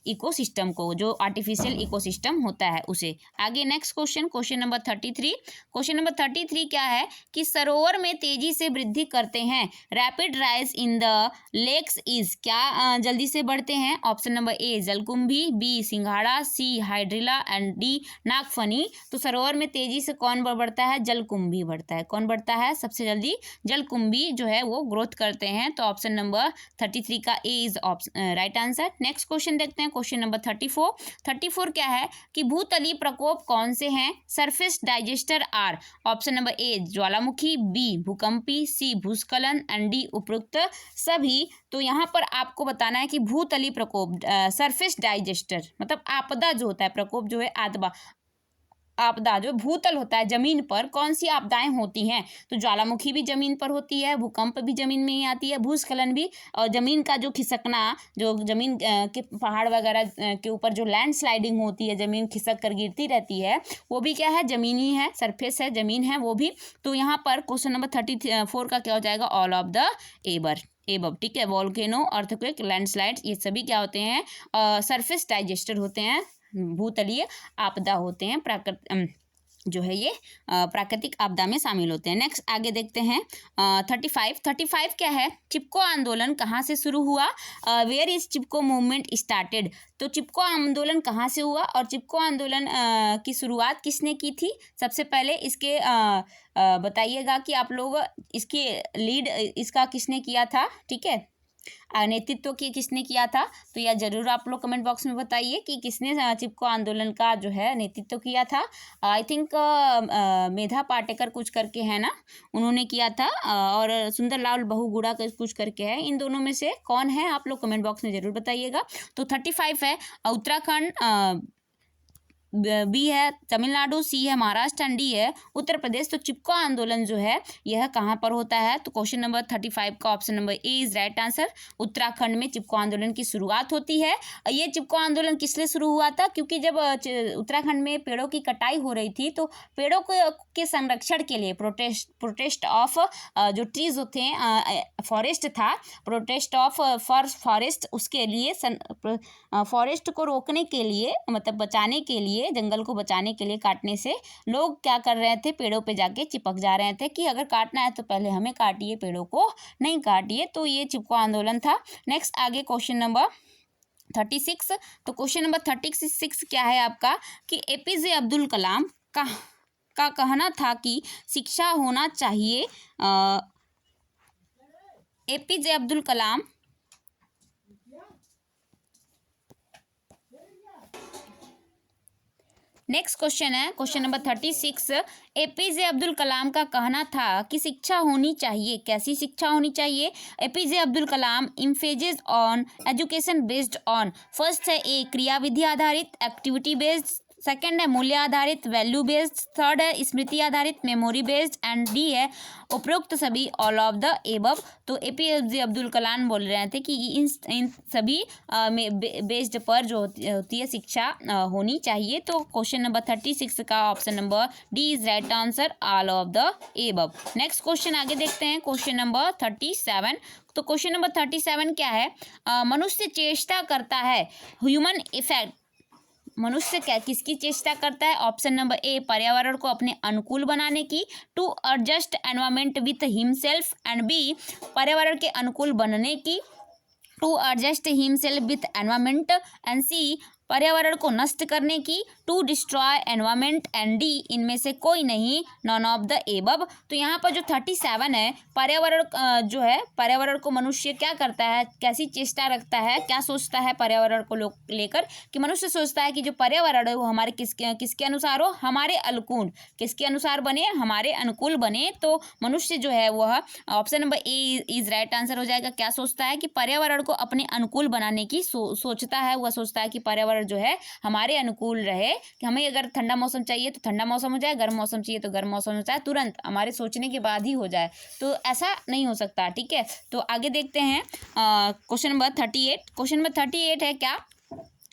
इकोसिस्टम को, जो आर्टिफिशियल इकोसिस्टम होता है उसे। आगे next question number 33। Question number 33 क्या है कि सरोवर में तेजी से वृद्धि करते हैं, rapid rise in the lakes is. क्या जल्दी से बढ़ते हैं? ऑप्शन नंबर ए जलकुंभी, बी सिंघाड़ा, सी हाइड्रिला एंड डी नागफनी। तो सरोवर में तेजी से कौन बढ़ता है? जलकुंभी बढ़ता है। कौन बढ़ता है सबसे जल्दी? जलकुंभी जो है वो ग्रोथ करते हैं। तो ऑप्शन नंबर 33 का A is right answer. Next question देखते हैं, क्वेश्चन नंबर 34 क्या है कि भूतलीय प्रकोप कौन से हैं? Surface disasters are. Option number A ज्वालामुखी, बी भूकंपी, सी भूस्खलन एंड डी उपरोक्त सभी। तो यहाँ पर आपको बताना है कि भूतलीय प्रकोप, सरफेस डाइजेस्टर मतलब आपदा जो होता है, प्रकोप जो है आपदा जो भूतल होता है जमीन पर, कौन सी आपदाएं होती हैं? तो ज्वालामुखी भी जमीन पर होती है, भूकंप भी जमीन में ही आती है, भूस्खलन भी, और जमीन का जो खिसकना, जो जमीन के पहाड़ वगैरह के ऊपर जो लैंड स्लाइडिंग होती है, जमीन खिसक कर गिरती रहती है, वो भी क्या है? जमीन ही है, सरफेस है, जमीन है वो भी। तो यहाँ पर क्वेश्चन नंबर 34 का क्या हो जाएगा? ऑल ऑफ द एबव, ठीक है। वोल्केनो, अर्थक्वेक, लैंडस्लाइड्स ये सभी क्या होते हैं? सरफेस डाइजेस्टर होते हैं, भूतलीय आपदा होते हैं, जो है ये प्राकृतिक आपदा में शामिल होते हैं। नेक्स्ट आगे देखते हैं 35 क्या है? चिपको आंदोलन कहाँ से शुरू हुआ? Where is Chipko movement started. तो चिपको आंदोलन कहाँ से हुआ और चिपको आंदोलन की शुरुआत किसने की थी? सबसे पहले इसके बताइएगा कि आप लोग इसके लीड इसका किसने किया था, ठीक है, नेतृत्व की किसने किया था? तो यह जरूर आप लोग कमेंट बॉक्स में बताइए कि किसने चिपको आंदोलन का जो है नेतृत्व किया था। आई थिंक मेधा पाटेकर कुछ करके है ना, उन्होंने किया था, और सुंदरलाल बहुगुणा कुछ करके है। इन दोनों में से कौन है आप लोग कमेंट बॉक्स में जरूर बताइएगा। तो 35 है उत्तराखंड, बी है तमिलनाडु, सी है महाराष्ट्र एंड डी है उत्तर प्रदेश। तो चिपको आंदोलन जो है यह कहाँ पर होता है? तो क्वेश्चन नंबर 35 का option number A is right answer, Uttarakhand में चिपको आंदोलन की शुरुआत होती है। ये चिपको आंदोलन किस लिए शुरू हुआ था? क्योंकि जब उत्तराखंड में पेड़ों की कटाई हो रही थी, तो पेड़ों के संरक्षण के लिए प्रोटेस्ट ऑफ जो ट्रीज होते हैं, फॉरेस्ट था, प्रोटेस्ट ऑफ फॉरेस्ट, उसके लिए फॉरेस्ट को रोकने के लिए, मतलब बचाने के लिए, जंगल को बचाने के लिए काटने से लोग क्या कर रहे थे? पेड़ों पे जाके चिपक जा रहे थे कि अगर काटना है तो पहले हमें काटिए, पेड़ों को नहीं काटिए। तो ये चिपको आंदोलन था। नेक्स्ट आगे क्वेश्चन नंबर 36। तो क्वेश्चन नंबर 36 क्या है आपका कि एपीजे अब्दुल कलाम का कहना था कि शिक्षा होना चाहिए। एपीजे अब्दुल कलाम नेक्स्ट क्वेश्चन है question number 36। APJ Abdul Kalam का कहना था कि शिक्षा होनी चाहिए। कैसी शिक्षा होनी चाहिए? APJ Abdul Kalam emphasizes on education based on, first है ए क्रियाविधि आधारित एक्टिविटी बेस्ड, सेकंड है मूल्य आधारित वैल्यू बेस्ड, थर्ड है स्मृति आधारित मेमोरी बेस्ड एंड डी है उपरोक्त सभी ऑल ऑफ द एबव। तो एपीजे अब्दुल कलाम बोल रहे थे कि इन सभी बेस्ड पर जो होती है शिक्षा होनी चाहिए। तो क्वेश्चन नंबर 36 का option number D is right answer, all of the above. Next question आगे देखते हैं क्वेश्चन नंबर 37। तो क्वेश्चन नंबर 37 क्या है? मनुष्य चेष्टा करता है, ह्यूमन इफेक्ट, मनुष्य क्या किसकी चेष्टा करता है? ऑप्शन नंबर ए पर्यावरण को अपने अनुकूल बनाने की, to adjust environment with himself and B पर्यावरण के अनुकूल बनने की, to adjust himself with environment and C पर्यावरण को नष्ट करने की, to destroy environment and D इनमें से कोई नहीं, नॉन ऑफ द एबव। तो यहाँ पर जो 37 है पर्यावरण जो है पर्यावरण को मनुष्य क्या करता है, कैसी चेष्टा रखता है, क्या सोचता है पर्यावरण को लेकर कि मनुष्य सोचता है कि जो पर्यावरण है वो हमारे किसके अनुसार हो, हमारे अनुकूल, किसके अनुसार बने, हमारे अनुकूल बने। तो मनुष्य जो है वह option number A is right answer हो जाएगा। क्या सोचता है कि पर्यावरण को अपने अनुकूल बनाने की सोचता है। वह सोचता है कि पर्यावरण जो है हमारे अनुकूल रहे, कि हमें अगर ठंडा मौसम चाहिए तो ठंडा मौसम हो जाए, गर्म मौसम चाहिए तो गर्म मौसम हो जाए, तुरंत हमारे सोचने के बाद ही हो जाए। तो ऐसा नहीं हो सकता, ठीक है। तो आगे देखते हैं क्वेश्चन नंबर 38। क्वेश्चन नंबर 38 है क्या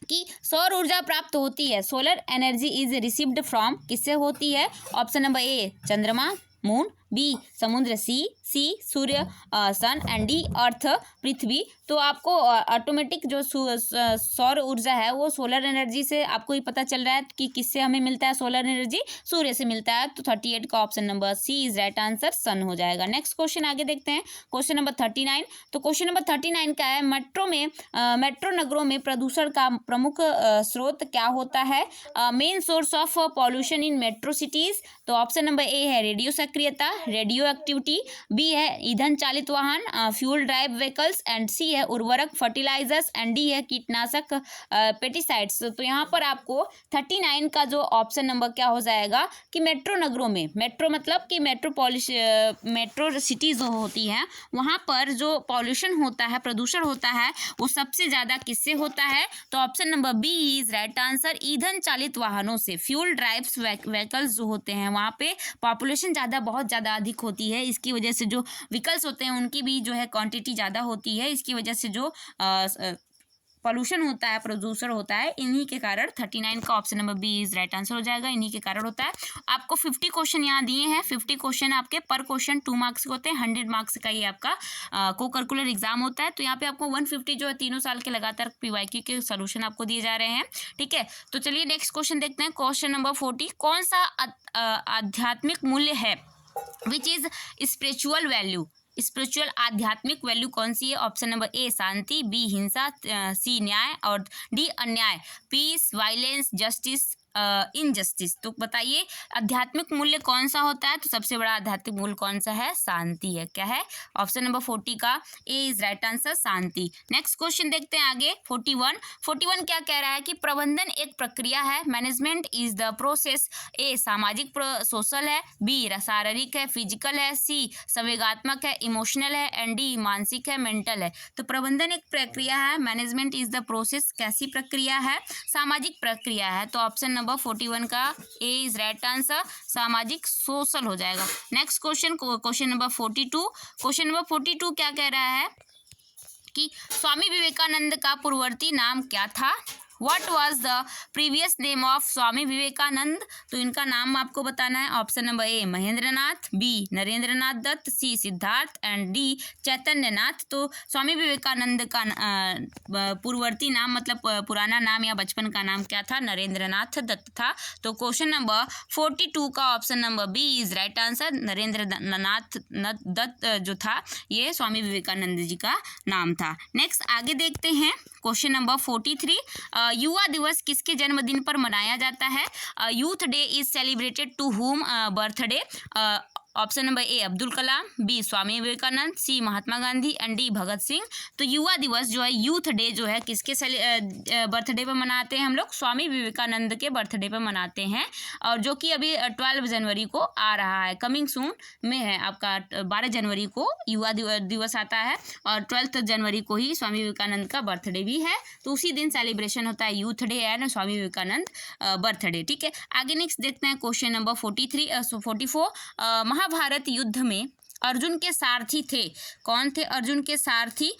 कि सौर ऊर्जा प्राप्त होती है, solar energy is received from, किससे होती है? ऑप्शन नंबर ए चंद्रमा मून, बी समुद्र सी सूर्य सन एंड डी अर्थ पृथ्वी। तो आपको ऑटोमेटिक जो सौर ऊर्जा है वो सोलर एनर्जी से, आपको ही पता चल रहा है कि किससे हमें मिलता है सोलर एनर्जी, सूर्य से मिलता है। तो 38 का option number C is right answer, sun हो जाएगा। नेक्स्ट क्वेश्चन आगे देखते हैं क्वेश्चन नंबर 39। तो क्वेश्चन नंबर 39 क्या है? मेट्रो नगरों में प्रदूषण का प्रमुख स्रोत क्या होता है? Main source of pollution in metro cities. तो ऑप्शन नंबर ए है रेडियो सक्रियता, रेडियो एक्टिविटी, बी है ईंधन चालित वाहन, fuel drive vehicles and C है उर्वरक फर्टिलाइजर्स एंड डी है कीटनाशक पेस्टिसाइड्स। तो यहाँ पर आपको 39 का जो ऑप्शन नंबर क्या हो जाएगा कि मेट्रो नगरों में, मेट्रो मतलब कि मेट्रो सिटीज होती हैं वहाँ पर जो पॉल्यूशन होता है, प्रदूषण होता है, वो सबसे ज़्यादा किससे होता है? तो option number B is right answer, ईंधन चालित वाहनों से, फ्यूल ड्राइव्स व्हीकल्स जो होते हैं वहाँ पे पॉपुलेशन बहुत ज़्यादा अधिक होती है। इसकी वजह से जो व्हीकल्स होते हैं उनकी भी जो है क्वांटिटी ज़्यादा होती है। इसकी वजह से जो पॉल्यूशन होता है, प्रदूषण होता है, इन्हीं के कारण 39 का option number B is right answer हो जाएगा, इन्हीं के कारण होता है। आपको 50 क्वेश्चन यहाँ दिए हैं। 50 क्वेश्चन आपके पर क्वेश्चन 2 मार्क्स के होते हैं। 100 मार्क्स का ये आपका को करिकुलर एग्जाम होता है। तो यहाँ पे आपको 150 जो है 3 साल के लगातार पीवाईक्यू के सोल्यूशन आपको दिए जा रहे हैं, ठीक है। तो चलिए नेक्स्ट क्वेश्चन देखते हैं। क्वेश्चन नंबर 40, कौन सा आध्यात्मिक मूल्य है which is spiritual value? Spiritual आध्यात्मिक वैल्यू कौन सी है? ऑप्शन नंबर ए शांति, बी हिंसा, सी न्याय और डी अन्याय, पीस, वायलेंस, जस्टिस, इनजस्टिस। तो बताइए आध्यात्मिक मूल्य कौन सा होता है? तो सबसे बड़ा आध्यात्मिक मूल्य कौन सा है? शांति है। क्या है? ऑप्शन नंबर 40 का ए इज राइट आंसर, शांति। नेक्स्ट क्वेश्चन देखते हैं आगे 41 क्या कह रहा है कि प्रबंधन एक प्रक्रिया है, मैनेजमेंट इज द प्रोसेस। ए सामाजिक सोशल है, बी शारीरिक है, फिजिकल है, सी संवेगात्मक है, इमोशनल है एंड डी मानसिक है, मेंटल है। तो प्रबंधन एक प्रक्रिया है, मैनेजमेंट इज द प्रोसेस कैसी प्रक्रिया है? सामाजिक प्रक्रिया है। तो ऑप्शन नंबर 41 का ए इज राइट आंसर, सामाजिक सोशल हो जाएगा। Next question number 42। Question number 42 क्या कह रहा है कि स्वामी विवेकानंद का पूर्ववर्ती नाम क्या था? What was the previous name of Swami Vivekananda? तो इनका नाम आपको बताना है। Option number A Mahendranath, B Narendranath Datta, C Siddhartha and D Chaitanyanath. तो स्वामी विवेकानंद का पूर्ववर्ती नाम मतलब पुराना नाम या बचपन का नाम क्या था? नरेंद्रनाथ दत्त था। तो क्वेश्चन नंबर 42 का option number B is right answer. Narendranath Datta जो था ये स्वामी विवेकानंद जी का नाम था। नेक्स्ट आगे देखते हैं क्वेश्चन नंबर 43। युवा दिवस किसके जन्मदिन पर मनाया जाता है? Youth day is celebrated to whom birthday? Option number A Abdul Kalam, B Swami Vivekananda, C Mahatma Gandhi and D Bhagat Singh. तो युवा दिवस जो है, यूथ डे जो है, किसके बर्थडे पर मनाते हैं हम लोग? स्वामी विवेकानंद के बर्थडे पर मनाते हैं, और जो कि अभी 12 जनवरी को आ रहा है, कमिंग सून में है आपका। 12 जनवरी को युवा दिवस आता है और 12 जनवरी को ही स्वामी विवेकानंद का बर्थडे भी है। तो उसी दिन सेलिब्रेशन होता है youth day and Swami Vivekananda birthday. ठीक है, आगे नेक्स्ट देखते हैं क्वेश्चन नंबर 44। महाभारत युद्ध में अर्जुन के सारथी थे, कौन थे अर्जुन के सारथी?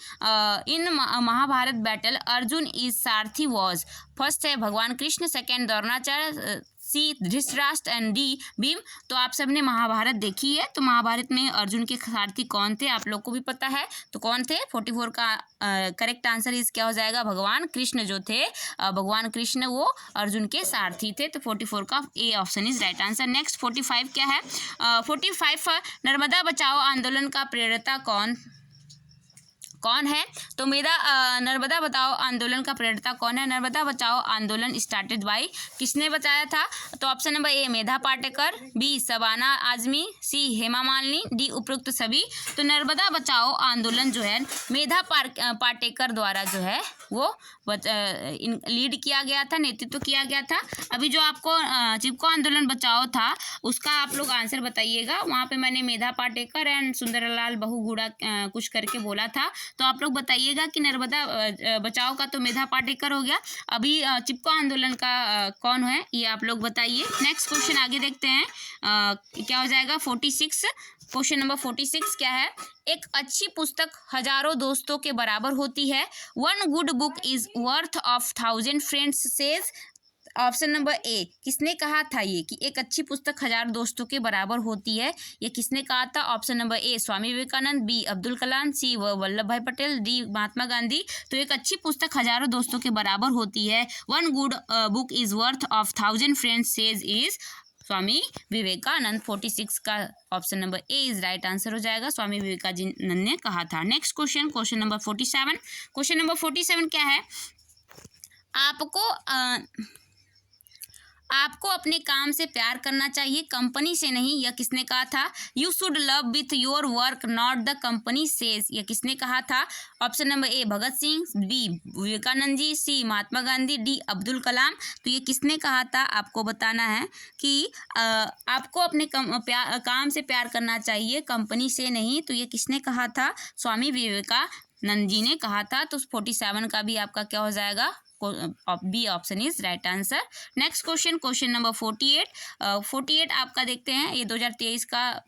In Mahabharata battle Arjun is sarathi was? First है Bhagwan Krishna, second Dronacharya, C Dhritarashtra and D Bhim. तो आप सबने महाभारत देखी है, तो महाभारत में अर्जुन के सारथी कौन थे आप लोग को भी पता है, तो कौन थे? 44 का करेक्ट आंसर इस क्या हो जाएगा? भगवान कृष्ण जो थे, भगवान कृष्ण वो अर्जुन के सारथी थे। तो 44 का A option is right answer. Next 45 क्या है? 45 नर्मदा बचाओ आंदोलन का प्रेरता कौन है? तो नर्मदा बचाओ आंदोलन का प्रेरता कौन है? नर्मदा बचाओ आंदोलन स्टार्टेड बाय, किसने बचाया था? तो option number A Medha Patkar, B Shabana Azmi, C Hema Malini, D उपरोक्त सभी। तो नर्मदा बचाओ आंदोलन जो है मेधा पाटेकर द्वारा जो है वो लीड किया गया था, नेतृत्व किया गया था। अभी जो आपको चिपको आंदोलन बचाओ था उसका आप लोग आंसर बताइएगा। वहाँ पे मैंने मेधा पाटेकर एंड सुंदरलाल बहुगुणा कुछ करके बोला था, तो आप लोग बताइएगा कि नर्मदा बचाओ का तो मेधा पाटेकर हो गया, अभी चिपको आंदोलन का कौन है ये आप लोग बताइए। नेक्स्ट क्वेश्चन आगे देखते हैं, क्या हो जाएगा? 46। क्वेश्चन नंबर 46 क्या है? एक अच्छी पुस्तक हजारों दोस्तों के बराबर होती है। One good book is worth of 1000 friends says. Option number ए, किसने कहा था ये कि एक अच्छी पुस्तक 1000 दोस्तों के बराबर होती है? ये किसने कहा था? Option number A Swami Vivekananda, B Abdul Kalam, C Vallabh Bhai Patel, D Mahatma Gandhi. तो एक अच्छी पुस्तक हजारों दोस्तों के बराबर होती है, one good book is worth of 1000 friends says is Swami Vivekananda. 46 का option number A is right answer हो जाएगा, स्वामी विवेकानंद ने कहा था। Next question, question number 47। Question number 47 क्या है? आपको अपने काम से प्यार करना चाहिए, कंपनी से नहीं, यह किसने कहा था? You should love with your work not the company says, यह किसने कहा था? Option number A Bhagat Singh, B Vivekananda ji, C Mahatma Gandhi, D Abdul Kalam. तो ये किसने कहा था आपको बताना है कि आपको अपने काम से प्यार करना चाहिए, कंपनी से नहीं। तो ये किसने कहा था? स्वामी विवेकानंद जी ने कहा था। तो 47 का भी आपका क्या हो जाएगा? B option is right answer. Next question, question number 48 आपका देखते हैं, ये 2023 का।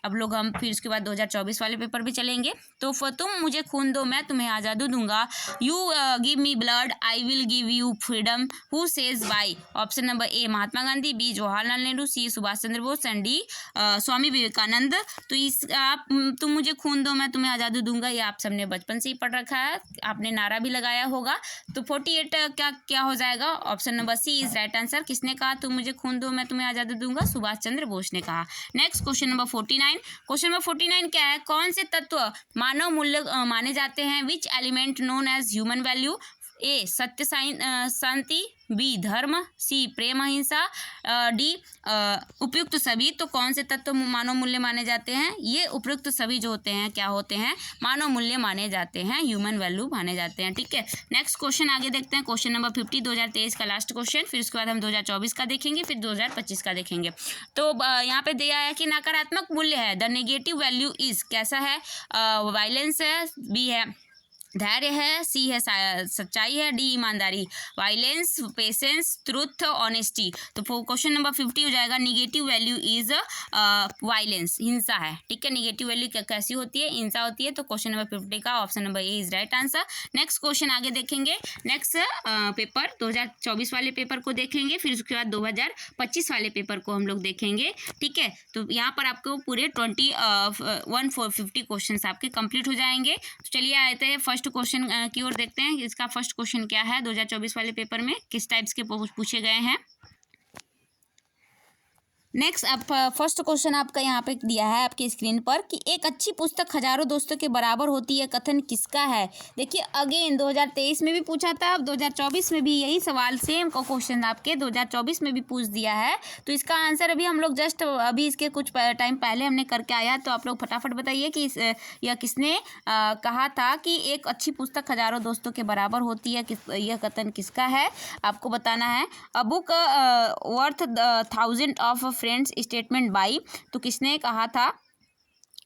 अब लोग हम फिर उसके बाद 2024 वाले पेपर भी चलेंगे। तो तुम मुझे खून दो मैं तुम्हें आज़ादी दूंगा, you give me blood I will give you freedom, who says by? Option number A Mahatma Gandhi, B Jawaharlal Nehru, C Subhash Chandra Bose and D Swami Vivekananda. तो तुम मुझे खून दो मैं तुम्हें आज़ादी दूंगा, ये आप सबने बचपन से ही पढ़ रखा है, आपने नारा भी लगाया होगा। तो 48 क्या हो जाएगा? Option number C is right answer. किसने कहा तुम मुझे खून दो मैं तुम्हें आज़ादी दूंगा? सुभाष चंद्र बोस ने कहा। Next question number 49। Question number 49 क्या है? कौन से तत्व मानव मूल्य माने जाते हैं? Which element known as human value? A सत्य शांति, बी धर्म, सी प्रेम अहिंसा, डी उपयुक्त सभी। तो कौन से तत्व मानव मूल्य माने जाते हैं? ये उपयुक्त सभी जो होते हैं क्या होते हैं? मानव मूल्य माने जाते हैं, ह्यूमन वैल्यू माने जाते हैं। ठीक है, नेक्स्ट क्वेश्चन आगे देखते हैं, क्वेश्चन नंबर 50 2023 का लास्ट क्वेश्चन। फिर उसके बाद हम 2024 का देखेंगे, फिर 2025 का देखेंगे। तो यहाँ पे दिया है कि नकारात्मक मूल्य है, द नेगेटिव वैल्यू इज कैसा है? वायलेंस है, बी है धैर्य है, सी है सच्चाई है, डी ईमानदारी, वायलेंस, पेशेंस, ट्रुथ, ऑनेस्टी। तो क्वेश्चन नंबर 50 हो जाएगा निगेटिव वैल्यू इज वायलेंस, हिंसा है। ठीक है, निगेटिव वैल्यू कैसी होती है? हिंसा होती है। तो क्वेश्चन नंबर 50 का option number A is right answer. Next question आगे देखेंगे। नेक्स्ट पेपर 2024 वाले पेपर को देखेंगे, फिर उसके बाद 2025 वाले पेपर को हम लोग देखेंगे। ठीक है, तो यहाँ पर आपको पूरे 50 क्वेश्चन आपके कंप्लीट हो जाएंगे। तो चलिए आते हैं फर्स्ट क्वेश्चन की ओर, देखते हैं इसका फर्स्ट क्वेश्चन क्या है 2024 वाले पेपर में, किस टाइप्स के पूछे गए हैं। नेक्स्ट अब फर्स्ट क्वेश्चन आपका यहाँ पे दिया है आपके स्क्रीन पर कि एक अच्छी पुस्तक हजारों दोस्तों के बराबर होती है, कथन किसका है? देखिए अगेन 2023 में भी पूछा था, अब 2024 में भी यही सवाल सेम का क्वेश्चन आपके 2024 में भी पूछ दिया है। तो इसका आंसर अभी हम लोग जस्ट अभी इसके कुछ टाइम पहले हमने करके आया। तो आप लोग फटाफट बताइए कि यह किसने कहा था कि एक अच्छी पुस्तक हजारों दोस्तों के बराबर होती है, यह कथन किसका है आपको बताना है। A book worth 1000 of friends statement by, तो किसने कहा था?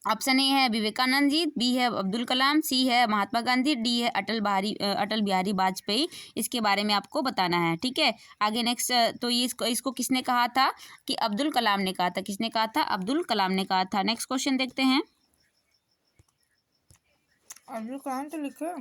ऑप्शन ए है विवेकानंद जी, बी है अब्दुल कलाम, सी है महात्मा गांधी, डी है अटल बिहारी वाजपेयी। इसके बारे में आपको बताना है। ठीक है, आगे नेक्स्ट तो ये इसको किसने कहा था? कि अब्दुल कलाम ने कहा था। किसने कहा था? अब्दुल कलाम ने कहा था। नेक्स्ट क्वेश्चन देखते हैं। अब्दुल कलाम तो लिखे।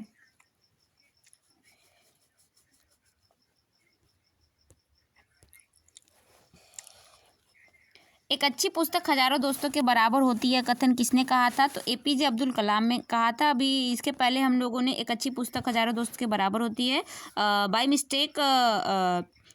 एक अच्छी पुस्तक हजारों दोस्तों के बराबर होती है, कथन किसने कहा था? तो एपीजे अब्दुल कलाम ने कहा था। अभी इसके पहले हम लोगों ने एक अच्छी पुस्तक हजारों दोस्तों के बराबर होती है बाय मिस्टेक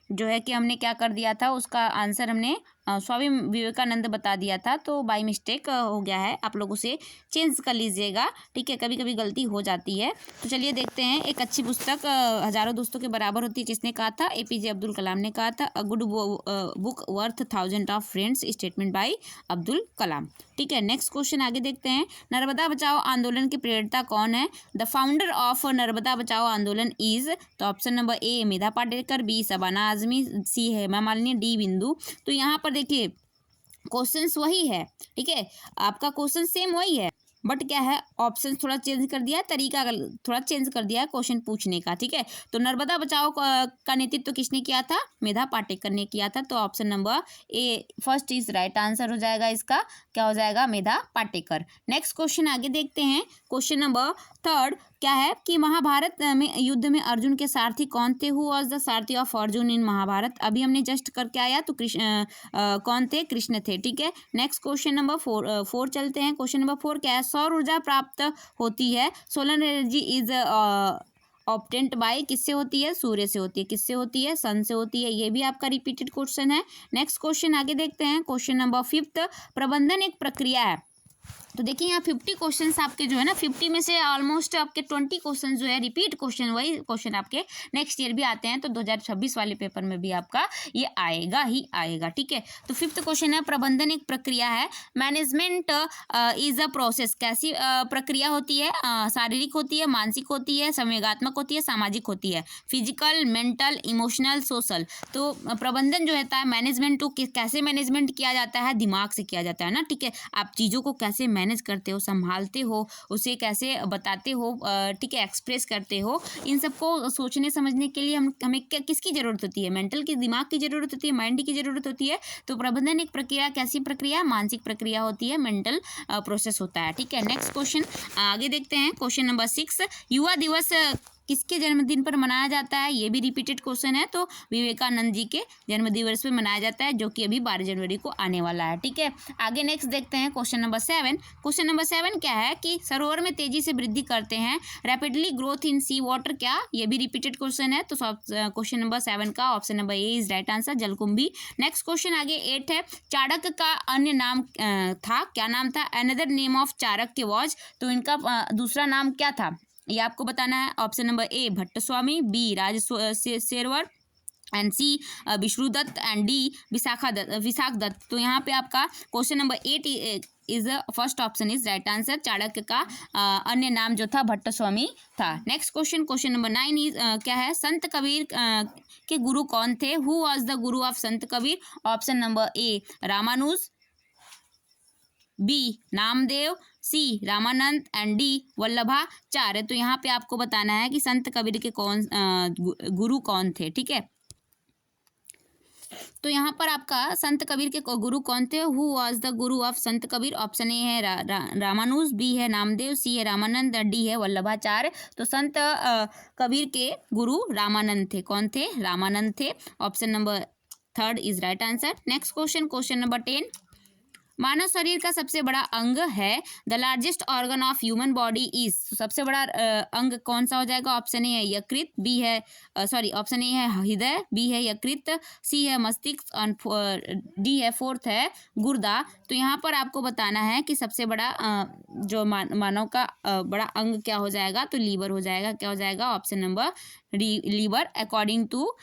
जो है कि हमने क्या कर दिया था, उसका आंसर हमने स्वामी विवेकानंद बता दिया था। तो बाय मिस्टेक हो गया है, आप लोग उसे चेंज कर लीजिएगा। ठीक है, कभी कभी गलती हो जाती है। तो चलिए देखते हैं, एक अच्छी पुस्तक हजारों दोस्तों के बराबर होती है, किसने कहा था? एपीजे अब्दुल कलाम ने कहा था। A good book worth 1000 of friends statement by Abdul Kalam. ठीक है, नेक्स्ट क्वेश्चन आगे देखते हैं। नर्मदा बचाओ आंदोलन की प्रेरणा कौन है? द फाउंडर ऑफ नर्मदा बचाओ आंदोलन इज, तो option number A Medha Patkar, B Shabana Azmi, C Hema Malini, D Bindu. तो यहाँ पर देखिए क्वेश्चंस वही है। ठीक है, आपका क्वेश्चन सेम वही है, बट क्या है ऑप्शन थोड़ा चेंज कर दिया, तरीका थोड़ा चेंज कर दिया क्वेश्चन पूछने का। ठीक है, तो नर्मदा बचाओ का नेतृत्व किसने किया था? मेधा पाटेकर ने किया था। तो option number A first is right answer हो जाएगा इसका। क्या हो जाएगा? मेधा पाटेकर। नेक्स्ट क्वेश्चन आगे देखते हैं। क्वेश्चन नंबर 3 क्या है कि महाभारत में युद्ध में अर्जुन के सारथी कौन थे? Who was the Sarathi of Arjun इन महाभारत? अभी हमने जस्ट करके आया, तो कृष्ण कौन थे? कृष्ण थे। ठीक है, नेक्स्ट क्वेश्चन नंबर 4 चलते हैं। क्वेश्चन नंबर 4 क्या है? सौर ऊर्जा प्राप्त होती है, solar energy is obtained by, किससे होती है? सूर्य से होती है। किससे होती है? सन से होती है। ये भी आपका रिपीटेड क्वेश्चन है। नेक्स्ट क्वेश्चन आगे देखते हैं। क्वेश्चन नंबर 5 प्रबंधन एक प्रक्रिया है। तो देखिए यहाँ 50 क्वेश्चन आपके जो है ना, 50 में से ऑलमोस्ट आपके 20 क्वेश्चन जो है रिपीट क्वेश्चन, वही क्वेश्चन आपके नेक्स्ट ईयर भी आते हैं। तो 2026 वाले पेपर में भी आपका ये आएगा ही आएगा। ठीक है, तो 5th क्वेश्चन है प्रबंधन एक प्रक्रिया है। मैनेजमेंट इज अ प्रोसेस, कैसी प्रक्रिया होती है? शारीरिक होती है, मानसिक होती है, संवेगात्मक होती है, सामाजिक होती है, फिजिकल, मेंटल, इमोशनल, सोशल। तो प्रबंधन जो होता है, मैनेजमेंट को कैसे मैनेजमेंट किया जाता है? दिमाग से किया जाता है ना। ठीक है, आप चीज़ों को कैसे मैनेज करते हो, संभालते हो, उसे कैसे बताते हो, ठीक है, एक्सप्रेस करते हो, इन सबको सोचने समझने के लिए हमें किसकी ज़रूरत होती है? मेंटल की, दिमाग की ज़रूरत होती है, माइंड की ज़रूरत होती है। तो प्रबंधन एक प्रक्रिया, कैसी प्रक्रिया? मानसिक प्रक्रिया होती है, मेंटल प्रोसेस होता है। ठीक है, नेक्स्ट क्वेश्चन आगे देखते हैं। क्वेश्चन नंबर 6 युवा दिवस किसके जन्मदिन पर मनाया जाता है? ये भी रिपीटेड क्वेश्चन है। तो विवेकानंद जी के जन्मदिवस पे मनाया जाता है, जो कि अभी 12 जनवरी को आने वाला है। ठीक है, आगे नेक्स्ट देखते हैं। Question number 7। क्वेश्चन नंबर 7 क्या है कि सरोवर में तेजी से वृद्धि करते हैं, rapidly growth in sea water, क्या? ये भी रिपीटेड क्वेश्चन है। तो क्वेश्चन नंबर 7 का option number A is right answer, जलकुंभी। नेक्स्ट क्वेश्चन आगे 8 है, चाणक्य का अन्य नाम था, क्या नाम था? Another name of Chanakya was, तो इनका दूसरा नाम क्या था? ये आपको बताना है। Option number A Bhatt Swami, B Raj Shekhar, and C Vishnudatt, and D Vishakh Datta. तो यहाँ पे आपका question number 8 is first option is right answer. Chanakya का अन्य नाम जो था भट्ट स्वामी था। नेक्स्ट क्वेश्चन नंबर 9 इज क्या है? संत कबीर के गुरु कौन थे? Who was the guru of Sant Kabir? Option number A Ramanuj, B Namdev, C Ramanand and D Vallabhacharya. तो यहाँ पे आपको बताना है कि संत कबीर के गुरु कौन थे। ठीक है, तो यहाँ पर आपका संत कबीर के गुरु कौन थे? Who was the guru of Sant Kabir? Option A है रामानुज, बी है नामदेव, सी है रामानंद, डी है वल्लभाचार्य। तो संत कबीर के गुरु रामानंद थे। कौन थे? रामानंद थे। Option number 3 is right answer. Next question, question number 10, मानव शरीर का सबसे बड़ा अंग है, the largest organ of human body is. सबसे बड़ा अंग कौन सा हो जाएगा? ऑप्शन ए है यकृत, बी है ऑप्शन ए है हृदय, बी है यकृत, सी है मस्तिष्क और डी है 4th है गुर्दा। तो यहाँ पर आपको बताना है कि सबसे बड़ा जो मानव का बड़ा अंग क्या हो जाएगा? तो लीवर हो जाएगा। क्या हो जाएगा? Option number liver according to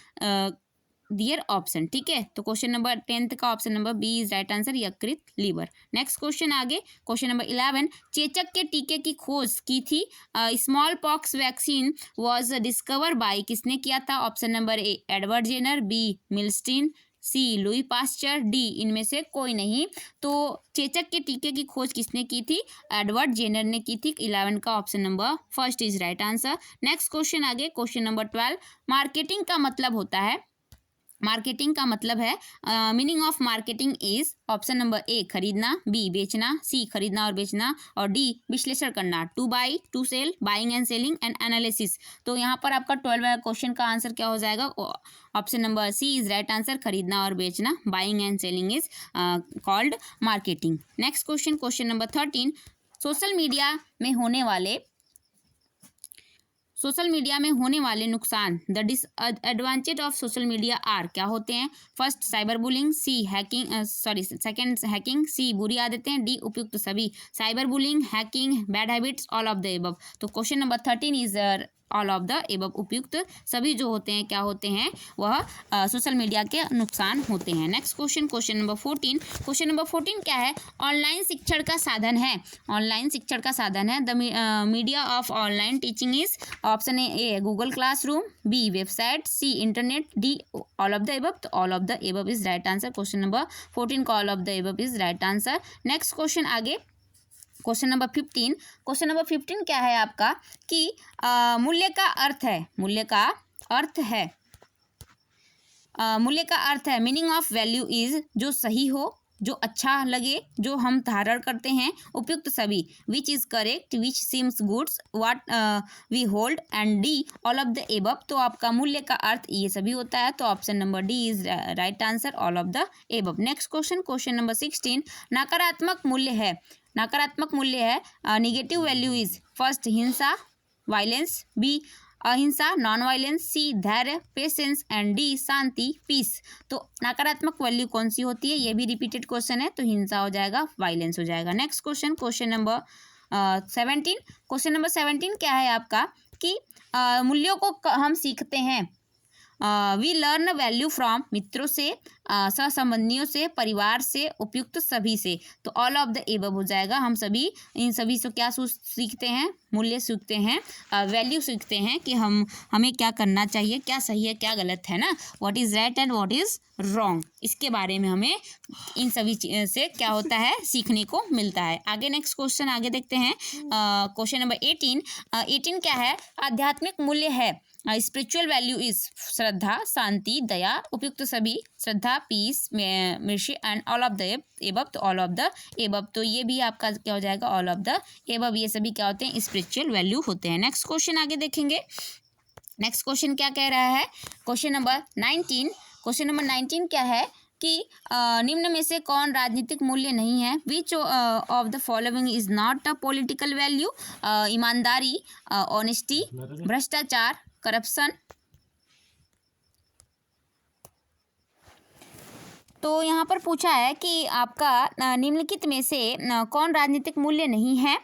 their option. ठीक है, तो क्वेश्चन नंबर 10 का option number B is right answer, यकृत लीवर। नेक्स्ट क्वेश्चन आगे, क्वेश्चन नंबर 11, चेचक के टीके की खोज की थी, small pox vaccine was discover by, किसने किया था? Option number A Edward Jenner, B Milstein, C Louis Pasteur, D इनमें से कोई नहीं। तो चेचक के टीके की खोज किसने की थी? एडवर्ड जेनर ने की थी। 11 का option number 1 is right answer. Next question आगे, क्वेश्चन नंबर 12, मार्केटिंग का मतलब होता है, मार्केटिंग का मतलब है, meaning of marketing is, option number ए खरीदना, बी बेचना, सी खरीदना और बेचना, और डी विश्लेषण करना, to buy, to sell, buying and selling and analysis. तो यहाँ पर आपका 12 क्वेश्चन का आंसर क्या हो जाएगा? Option number C is right answer, खरीदना और बेचना, buying and selling is called marketing. Next question, question number 13, social media में होने वाले नुकसान, the disadvantage of social media are, क्या होते हैं? First cyber bullying, C hacking, second hacking, C बुरी आदतें, डी उपयुक्त सभी। Cyber bullying, hacking, bad habits, all of the above. तो question number 13 is all of the above, उपयुक्त सभी जो होते हैं क्या होते हैं? वह सोशल मीडिया के नुकसान होते हैं। Next question, question number 14, question number 14 क्या है? ऑनलाइन शिक्षण का साधन है, ऑनलाइन शिक्षण का साधन है, the media of online teaching is, option A Google classroom, B website, C internet, D all of the above. तो all of the above is right answer. Question number 14 का all of the above is right answer. Next question आगे, question number 15, question number 15 क्या है आपका? कि मूल्य का अर्थ है, मूल्य का अर्थ है, मूल्य का अर्थ है, मीनिंग ऑफ वैल्यू इज, जो सही हो, जो अच्छा लगे, जो हम धारण करते हैं, उपयुक्त सभी, which is correct, which seems goods, what we hold, and D all of the above. तो आपका मूल्य का अर्थ ये सभी होता है। तो option number D is right answer, all of the above. Next question, question number 16, नकारात्मक मूल्य है, नकारात्मक मूल्य है, निगेटिव वैल्यू इज, फर्स्ट हिंसा वायलेंस, बी अहिंसा नॉन वायलेंस, सी धैर्य पेशेंस, एंड डी शांति पीस। तो नकारात्मक वैल्यू कौन सी होती है? ये भी रिपीटेड क्वेश्चन है, तो हिंसा हो जाएगा, वायलेंस हो जाएगा। Next question, question number 17, question number 17 क्या है आपका? कि मूल्यों को हम सीखते हैं, वी लर्न वैल्यू फ्रॉम, मित्रों से, सहसंबंधियों से, परिवार से, उपयुक्त सभी से। तो ऑल ऑफ द एबव हो जाएगा। हम सभी इन सभी से क्या सीखते हैं? मूल्य सीखते हैं, वैल्यू सीखते हैं कि हमें क्या करना चाहिए, क्या सही है क्या गलत है ना, what is right and what is wrong, इसके बारे में हमें इन सभी से क्या होता है? सीखने को मिलता है। आगे नेक्स्ट क्वेश्चन आगे देखते हैं, क्वेश्चन नंबर 18 क्या है? आध्यात्मिक मूल्य है, स्पिरिचुअल वैल्यू इज, श्रद्धा, शांति, दया, उपयुक्त सभी, श्रद्धा, पीस, मिर्ची and all of the above. तो ऑल ऑफ द एबव, तो ये भी आपका क्या हो जाएगा? All of the above. ये सभी क्या होते हैं? स्पिरिचुअल वैल्यू होते हैं। नेक्स्ट क्वेश्चन आगे देखेंगे। नेक्स्ट क्वेश्चन क्या कह रहा है? क्वेश्चन नंबर 19, क्वेश्चन नंबर 19 क्या है? कि निम्न में से कौन राजनीतिक मूल्य नहीं है? Which of the following is not a political value? ईमानदारी, ऑनेस्टी, भ्रष्टाचार, करप्शन। तो यहाँ पर पूछा है कि आपका निम्नलिखित में से कौन राजनीतिक मूल्य नहीं है?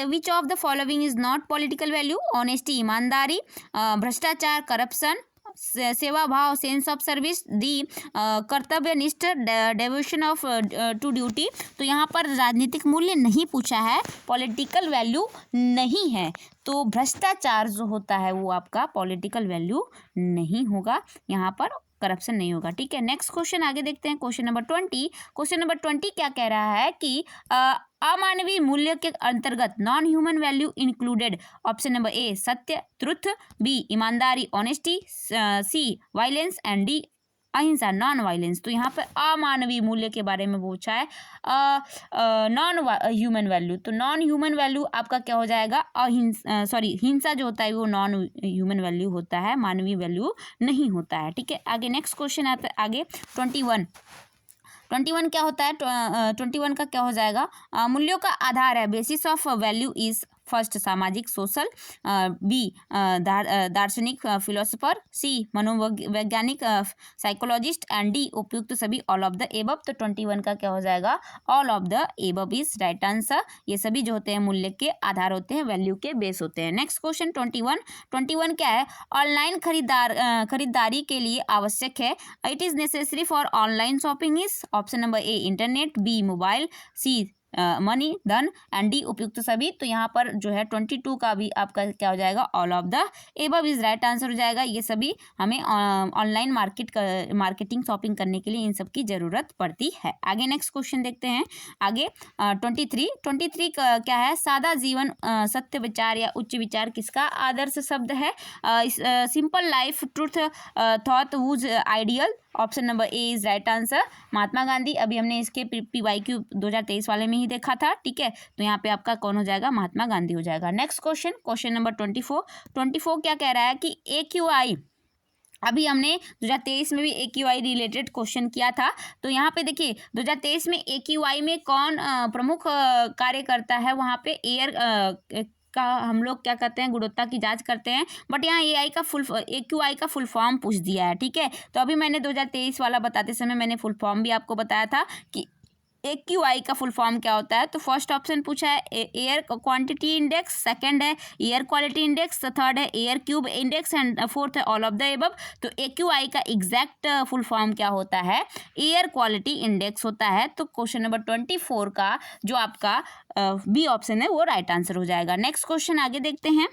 Which of the following is not political value? Honesty ईमानदारी, भ्रष्टाचार करप्शन, सेवा भाव सेंस ऑफ सर्विस, दी कर्तव्यनिष्ठ डेवोशन ऑफ टू ड्यूटी। तो यहाँ पर राजनीतिक मूल्य नहीं पूछा है, पॉलिटिकल वैल्यू नहीं है। तो भ्रष्टाचार जो होता है वो आपका पॉलिटिकल वैल्यू नहीं होगा, यहाँ पर करप्शन नहीं होगा। ठीक है, नेक्स्ट क्वेश्चन आगे देखते हैं। Question number 20। क्वेश्चन नंबर 20 क्या कह रहा है कि अमानवीय मूल्य के अंतर्गत non human value included. Option number A सत्य ट्रुथ, बी ईमानदारी honesty, C violence and D अहिंसा नॉन वायलेंस। तो यहाँ पे अमानवीय मूल्य के बारे में पूछा है, नॉन ह्यूमन वैल्यू। तो नॉन ह्यूमन वैल्यू आपका क्या हो जाएगा, हिंसा जो होता है वो नॉन ह्यूमन वैल्यू होता है, मानवीय वैल्यू नहीं होता है। ठीक है, आगे नेक्स्ट क्वेश्चन आता है आगे 21। 21 क्या होता है, 21 का क्या हो जाएगा, मूल्यों का आधार है, basis of value is first सामाजिक सोशल, बी दार्शनिक फिलोसोफर, सी मनोवैज्ञानिक साइकोलॉजिस्ट एंड डी उपयुक्त सभी ऑल ऑफ द एबव। तो 21 का क्या हो जाएगा, all of the above is right answer. ये सभी जो होते हैं मूल्य के आधार होते हैं, वैल्यू के बेस होते हैं। नेक्स्ट क्वेश्चन 21 क्या है, ऑनलाइन खरीदारी के लिए आवश्यक है, it is necessary for online shopping is. Option number A internet, B mobile, C money धन एंड डी उपयुक्त सभी। तो यहाँ पर जो है 22 का भी आपका क्या हो जाएगा, all of the above is right answer हो जाएगा। ये सभी हमें ऑनलाइन मार्केटिंग शॉपिंग करने के लिए इन सब की जरूरत पड़ती है। आगे नेक्स्ट क्वेश्चन देखते हैं। आगे 23 क्या है, सादा जीवन सत्य विचार या उच्च विचार किसका आदर्श शब्द है, simple life truth thought was ideal. Option number A is right answer, Mahatma Gandhi. अभी हमने इसके PYQ 2023 वाले में ही देखा था। ठीक है, तो यहाँ पे आपका कौन हो जाएगा, महात्मा गांधी हो जाएगा। नेक्स्ट क्वेश्चन नंबर 24 क्या कह रहा है कि AQI, अभी हमने 2023 में भी AQI रिलेटेड क्वेश्चन किया था। तो यहाँ पे देखिए 2023 में AQI में कौन प्रमुख कार्य करता है, वहाँ पे एयर का हम लोग क्या करते हैं, गुणवत्ता की जांच करते हैं। बट यहाँ AQI का फुल फॉर्म पूछ दिया है। ठीक है, तो अभी मैंने 2023 वाला बताते समय मैंने फुल फॉर्म भी आपको बताया था कि AQI का फुल फॉर्म क्या होता है। तो फर्स्ट ऑप्शन पूछा है एयर क्वांटिटी इंडेक्स, सेकंड है एयर क्वालिटी इंडेक्स, थर्ड है air cube index and fourth है ऑल ऑफ द एबव। तो AQI का एग्जैक्ट फुल फॉर्म क्या होता है, एयर क्वालिटी इंडेक्स होता है। तो क्वेश्चन नंबर 24 का जो आपका बी ऑप्शन है वो राइट आंसर हो जाएगा। नेक्स्ट क्वेश्चन आगे देखते हैं।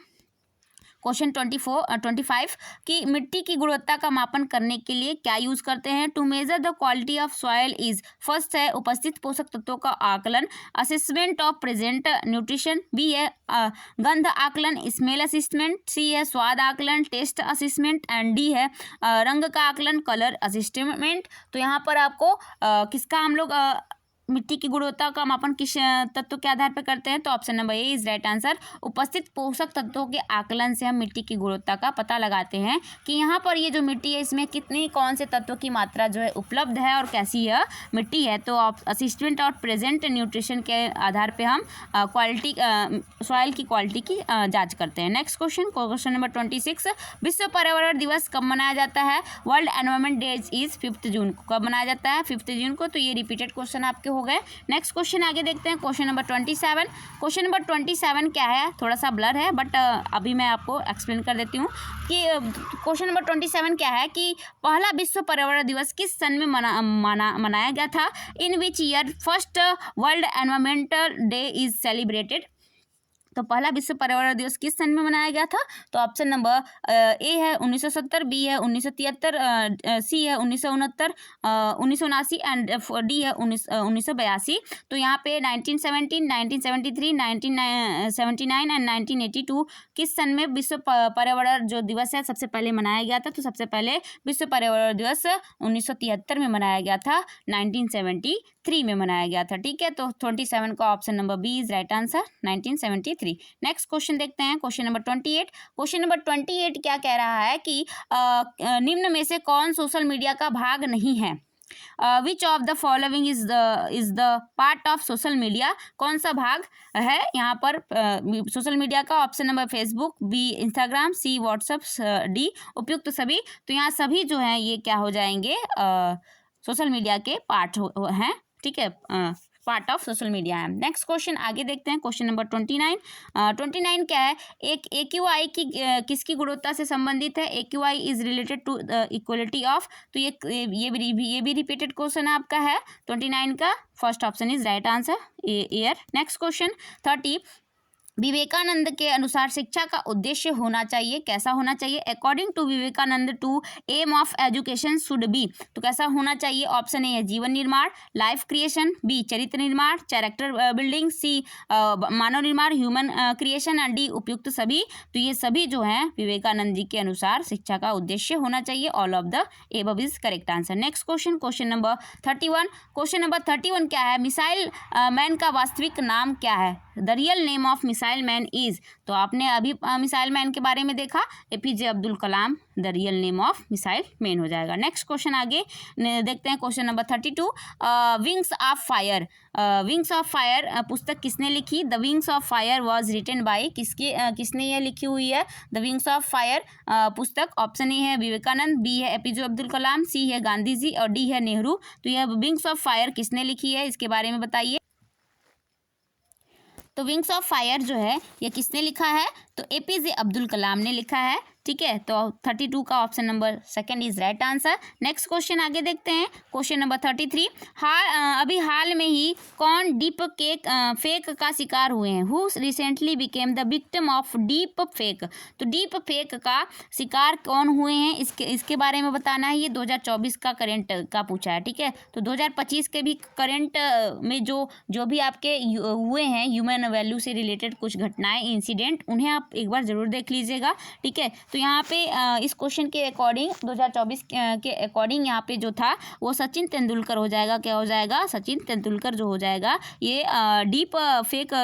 क्वेश्चन 25 कि मिट्टी की गुणवत्ता का मापन करने के लिए क्या यूज करते हैं। To measure the quality of soil is, first है उपस्थित पोषक तत्वों का आकलन, assessment of present nutrition, B है गंध आकलन, स्मेल असिस्टमेंट, सी है स्वाद आकलन, टेस्ट असिस्टमेंट एंड डी है रंग का आकलन, कलर असिस्टमेंट। तो यहाँ पर आपको किसका हम लोग मिट्टी की गुणवत्ता का मापन किस तत्व के आधार पर करते हैं। तो option number A is right answer, उपस्थित पोषक तत्वों के आकलन से हम मिट्टी की गुणवत्ता का पता लगाते हैं कि यहाँ पर ये जो मिट्टी है इसमें कितनी कौन से तत्वों की मात्रा जो है उपलब्ध है और कैसी यह मिट्टी है। तो असिस्टेंट और प्रेजेंट न्यूट्रिशन के आधार पर हम क्वालिटी सॉइल की क्वालिटी की जाँच करते हैं। नेक्स्ट क्वेश्चन नंबर 26, विश्व पर्यावरण दिवस कब मनाया जाता है। वर्ल्ड एनवायरमेंट डे इज 5 जून को। कब मनाया जाता है, 5 जून को। तो ये रिपीटेड क्वेश्चन आपके हो गए। नेक्स्ट क्वेश्चन आगे देखते हैं। Question number 27। क्वेश्चन नंबर 27 क्या है, थोड़ा सा ब्लर है बट अभी मैं आपको एक्सप्लेन कर देती हूँ कि क्वेश्चन नंबर 27 क्या है कि पहला विश्व पर्यावरण दिवस किस सन में मनाया गया था। In which year first world environmental day is celebrated. तो पहला विश्व पर्यावरण दिवस किस सन में मनाया गया था। तो ऑप्शन नंबर ए है 1970, बी है 1973, सी है 1969, 1979 एंड डी है 1982। तो यहाँ पे 1917, 1973, 1979 एंड 1982 किस सन में विश्व पर्यावरण जो दिवस है सबसे पहले मनाया गया था। तो सबसे पहले विश्व पर्यावरण दिवस 1973 में मनाया गया था, 1973 में मनाया गया था। ठीक है, तो 27 का option number B is right answer, 1973। Next question देखते हैं। Question number 28। क्वेश्चन नंबर 28 क्या कह रहा है कि निम्न में से कौन सोशल मीडिया का भाग नहीं है। Which of the following is the part of social media. कौन सा भाग है यहाँ पर सोशल मीडिया का। Option number Facebook, B Instagram, C WhatsApp, D उपयुक्त सभी। तो यहाँ सभी जो हैं ये क्या हो जाएंगे, सोशल मीडिया के पार्ट हैं। ठीक है, पार्ट ऑफ सोशल मीडिया है। नेक्स्ट क्वेश्चन आगे देखते हैं। क्वेश्चन नंबर 29 क्या है, एक AQI की किसकी गुणवत्ता से संबंधित है। AQI is related to equality of. तो ये भी रिपीटेड क्वेश्चन आपका है 29 का। First option is right answer, air. Next question 30, Vivekananda के अनुसार शिक्षा का उद्देश्य होना चाहिए, कैसा होना चाहिए? According to Vivekananda to aim of education should be, तो कैसा होना चाहिए? ऑप्शन ए है जीवन निर्माण, लाइफ क्रिएशन, बी चरित्र निर्माण, कैरेक्टर बिल्डिंग, सी मानव निर्माण, ह्यूमन क्रिएशन, एंड डी उपयुक्त सभी। तो ये सभी जो हैं विवेकानंद जी के अनुसार शिक्षा का उद्देश्य होना चाहिए। All of the above is correct answer. Next question, question number 31। Question number 31 क्या है? मिसाइल मैन का वास्तविक नाम क्या है? The real name of missile man is, तो आपने अभी मिसाइल मैन के बारे में देखा, APJ Abdul Kalam the real name of missile man हो जाएगा। नेक्स्ट क्वेश्चन आगे देखते हैं, question number 32। Wings of fire, wings of fire पुस्तक किसने लिखी? The wings of fire was written by, किसने यह लिखी हुई है द विंग्स ऑफ फायर पुस्तक? ऑप्शन ए है विवेकानंद, बी है एपीजे अब्दुल कलाम, सी है गांधी जी और डी है नेहरू। तो यह विंग्स ऑफ फायर किसने लिखी है, इसके बारे में बताइए। तो विंग्स ऑफ फायर जो है ये किसने लिखा है? तो एपीजे अब्दुल कलाम ने लिखा है, ठीक है। तो 32 का option number second is right answer. Next question आगे देखते हैं, क्वेश्चन नंबर 33। अभी हाल में ही कौन डीप फेक का शिकार हुए हैं? Who recently became the victim of deep fake, तो डीप फेक का शिकार कौन हुए हैं, इसके बारे में बताना है। ये 2024 का करंट का पूछा है, ठीक है। तो 2025 के भी करंट में जो भी आपके हुए हैं ह्यूमन वैल्यू से रिलेटेड कुछ घटनाएं, इंसिडेंट, उन्हें आप एक बार जरूर देख लीजिएगा, ठीक है। तो यहाँ पे इस क्वेश्चन के अकॉर्डिंग 2024 के अकॉर्डिंग यहाँ पे जो था वो सचिन तेंदुलकर हो जाएगा। क्या हो जाएगा? सचिन तेंदुलकर जो हो जाएगा ये डीप फेक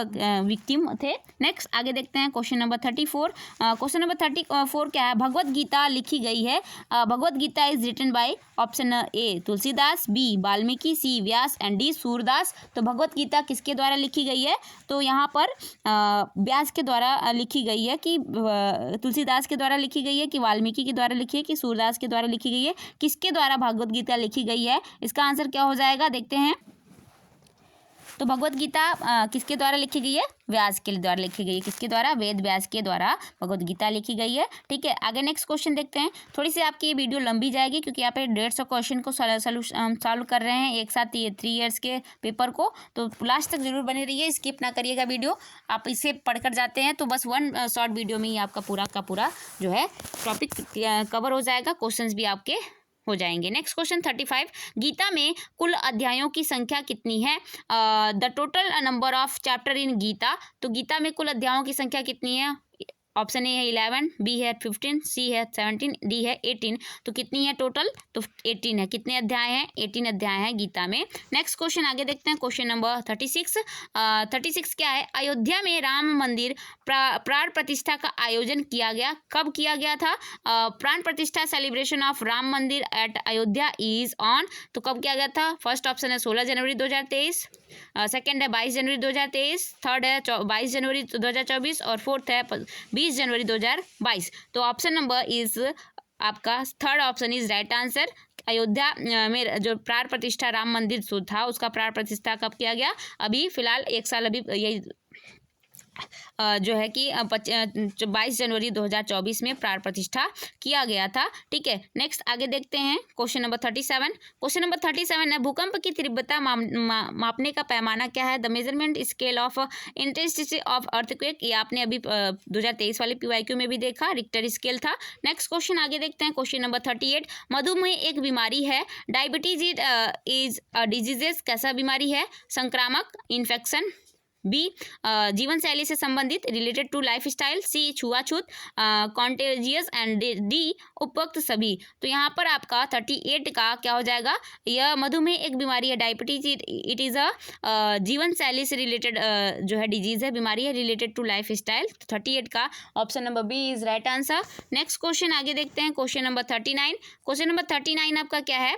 विक्टिम थे। नेक्स्ट आगे देखते हैं, क्वेश्चन नंबर 34। क्वेश्चन नंबर 34 क्या है? भगवत गीता लिखी गई है, Bhagwat Gita is written by, option A Tulsidas, B Valmiki, C Vyas and D Surdas. तो भगवत गीता किसके द्वारा लिखी गई है? तो यहाँ पर व्यास के द्वारा लिखी गई है, कि तुलसीदास के द्वारा लिखी गई है, कि वाल्मीकि के द्वारा लिखी है, कि सूरदास के द्वारा लिखी गई है? किसके द्वारा भगवत गीता लिखी गई है? इसका आंसर क्या हो जाएगा, देखते हैं। तो भगवत गीता किसके द्वारा लिखी गई है? व्यास के द्वारा लिखी गई है। किसके द्वारा? वेद व्यास के द्वारा भगवत गीता लिखी गई है, ठीक है। आगे नेक्स्ट क्वेश्चन देखते हैं। थोड़ी सी आपकी ये वीडियो लंबी जाएगी क्योंकि यहाँ पे 150 क्वेश्चन को सॉल्व कर रहे हैं एक साथ, ये 3 इयर्स के पेपर को। तो लास्ट तक जरूर बने रहिए, स्किप ना करिएगा वीडियो। आप इसे पढ़कर जाते हैं तो बस 1 शॉर्ट वीडियो में ही आपका पूरा का पूरा जो है टॉपिक कवर हो जाएगा, क्वेश्चन भी आपके हो जाएंगे। Next question 35। गीता में कुल अध्यायों की संख्या कितनी है? The total number of chapter in Gita, तो गीता में कुल अध्यायों की संख्या कितनी है? ऑप्शन ए है 11, बी है 15, सी है 17, डी है 18। तो कितनी है टोटल? तो 18 है। कितने अध्याय हैं? 18 अध्याय हैं गीता में। नेक्स्ट क्वेश्चन आगे देखते हैं, क्वेश्चन नंबर 36। 36 क्या है? अयोध्या में राम मंदिर प्राण प्रतिष्ठा का आयोजन किया गया, कब किया गया था? प्राण प्रतिष्ठा सेलिब्रेशन ऑफ राम मंदिर एट अयोध्या इज ऑन, तो कब किया गया था? फर्स्ट ऑप्शन है 16 जनवरी 2023, सेकेंड है 22 जनवरी 2023, थर्ड है 22 जनवरी 2024 और फोर्थ है 20 जनवरी 2022। तो ऑप्शन नंबर इज आपका third option is right answer. Ayodhya में जो प्राण प्रतिष्ठा राम मंदिर था उसका प्राण प्रतिष्ठा कब किया गया? अभी फिलहाल 1 साल अभी यही जो है कि 22 जनवरी 2024 में प्राण प्रतिष्ठा किया गया था, ठीक है। नेक्स्ट आगे देखते हैं, क्वेश्चन नंबर 37। क्वेश्चन नंबर 37 है, भूकंप की तीव्रता मापने का पैमाना क्या है? The measurement scale of intensity of earthquake, ये आपने अभी 2023 वाले PYQ में भी देखा, रिक्टर स्केल था। नेक्स्ट क्वेश्चन आगे देखते हैं, क्वेश्चन नंबर 38। मधुमेह एक बीमारी है, डायबिटीज इज डिजीजेस, कैसा बीमारी है? संक्रामक, इन्फेक्शन, बी जीवन शैली से संबंधित, रिलेटेड टू लाइफ स्टाइल, सी छुआछूत, कॉन्टेजियस एंड डी उपरोक्त सभी। तो यहाँ पर आपका 38 का क्या हो जाएगा? यह मधुमेह एक बीमारी है, डायबिटीज इट इज़ अ जीवन शैली से रिलेटेड जो है डिजीज है, बीमारी है, रिलेटेड टू लाइफ स्टाइल। 38 का option number B is right answer. Next question आगे देखते हैं, क्वेश्चन नंबर 39। क्वेश्चन नंबर 39 आपका क्या है?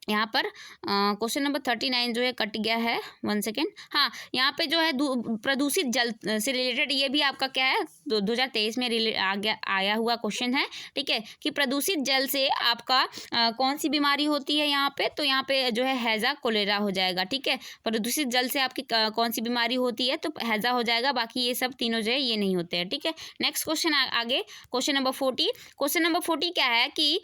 यहाँ पर क्वेश्चन नंबर 39 जो है कट गया है, 1 सेकेंड। हाँ, यहाँ पे जो है प्रदूषित जल से रिलेटेड, ये भी आपका क्या है 2023 में आया हुआ क्वेश्चन है, ठीक है, कि प्रदूषित जल से आपका कौन सी बीमारी होती है यहाँ पे? तो यहाँ पे जो है हैजा कोलेरा हो जाएगा, ठीक है। प्रदूषित जल से आपकी कौन सी बीमारी होती है? तो हैजा हो जाएगा, बाकी ये सब तीनों जो है ये नहीं होते हैं, ठीक है। नेक्स्ट क्वेश्चन आगे, क्वेश्चन नंबर 40। क्वेश्चन नंबर 40 क्या है कि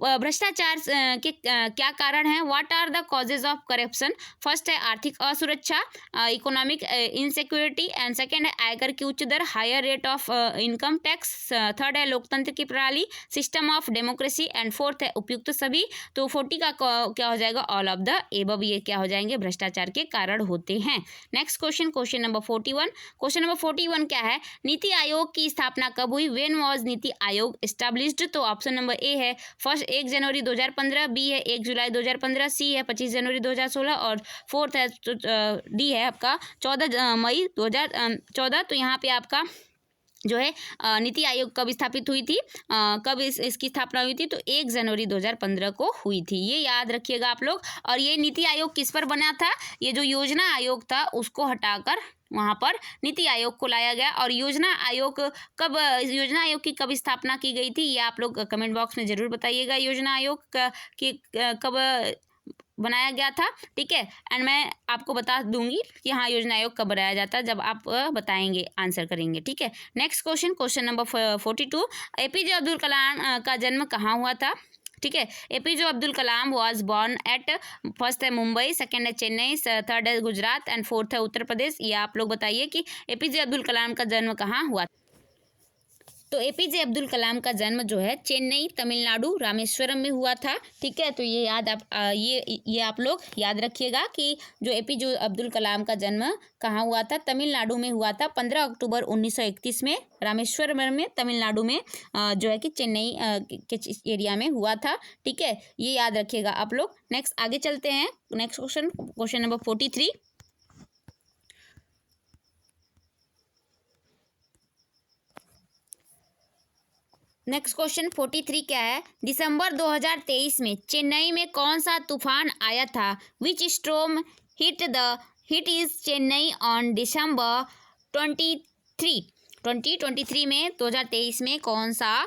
भ्रष्टाचार के क्या कारण हैं? What are the causes of corruption? First है आर्थिक असुरक्षा, इकोनॉमिक इनसिक्योरिटी, एंड सेकंड है आयकर की उच्च दर, higher rate of income tax, third है लोकतंत्र की प्रणाली, system of democracy, and fourth है उपयुक्त सभी। तो 40 का क्या हो जाएगा? ऑल ऑफ द एबव ये क्या हो जाएंगे? भ्रष्टाचार के कारण होते हैं। Next question, question number 41। Question number 41 क्या है? नीति आयोग की स्थापना कब हुई? When was NITI Aayog established? तो ऑप्शन नंबर ए है फर्स्ट 1 जनवरी 2015, बी है 1 जुलाई 2015, सी है 25 जनवरी 2016 और फोर्थ है डी है आपका 14 मई 2014। तो यहाँ पे आपका जो है नीति आयोग कब स्थापित हुई थी, कब इसकी स्थापना हुई थी? तो 1 जनवरी 2015 को हुई थी, ये याद रखिएगा आप लोग। और ये नीति आयोग किस पर बना था? ये जो योजना आयोग था उसको हटाकर वहाँ पर नीति आयोग को लाया गया। और योजना आयोग की कब स्थापना की गई थी, ये आप लोग कमेंट बॉक्स में ज़रूर बताइएगा। योजना आयोग की कब बनाया गया था, ठीक है। एंड मैं आपको बता दूंगी कि हाँ योजना आयोग कब बनाया जाता है, जब आप बताएंगे, आंसर करेंगे, ठीक है। Next question, question number 42। APJ Abdul Kalam का जन्म कहाँ हुआ था? ठीक है, APJ Abdul Kalam was born at, first है मुंबई, सेकंड है चेन्नई, थर्ड है गुजरात एंड फोर्थ है उत्तर प्रदेश। ये आप लोग बताइए कि एपीजे अब्दुल कलाम का जन्म कहाँ हुआ। तो एपीजे अब्दुल कलाम का जन्म जो है चेन्नई, तमिलनाडु, रामेश्वरम में हुआ था, ठीक है। तो ये याद ये आप लोग याद रखिएगा कि जो एपीजे अब्दुल कलाम का जन्म कहाँ हुआ था? तमिलनाडु में हुआ था 15 अक्टूबर 1931 में, रामेश्वरम में, तमिलनाडु में, जो है कि चेन्नई के एरिया में हुआ था, ठीक है। ये याद रखिएगा आप लोग। नेक्स्ट आगे चलते हैं। Next question, question number 43। Next question 43 क्या है? दिसंबर 2023 में चेन्नई में कौन सा तूफान आया था? Which storm hit is Chennai on December 2023 में 2023 में कौन सा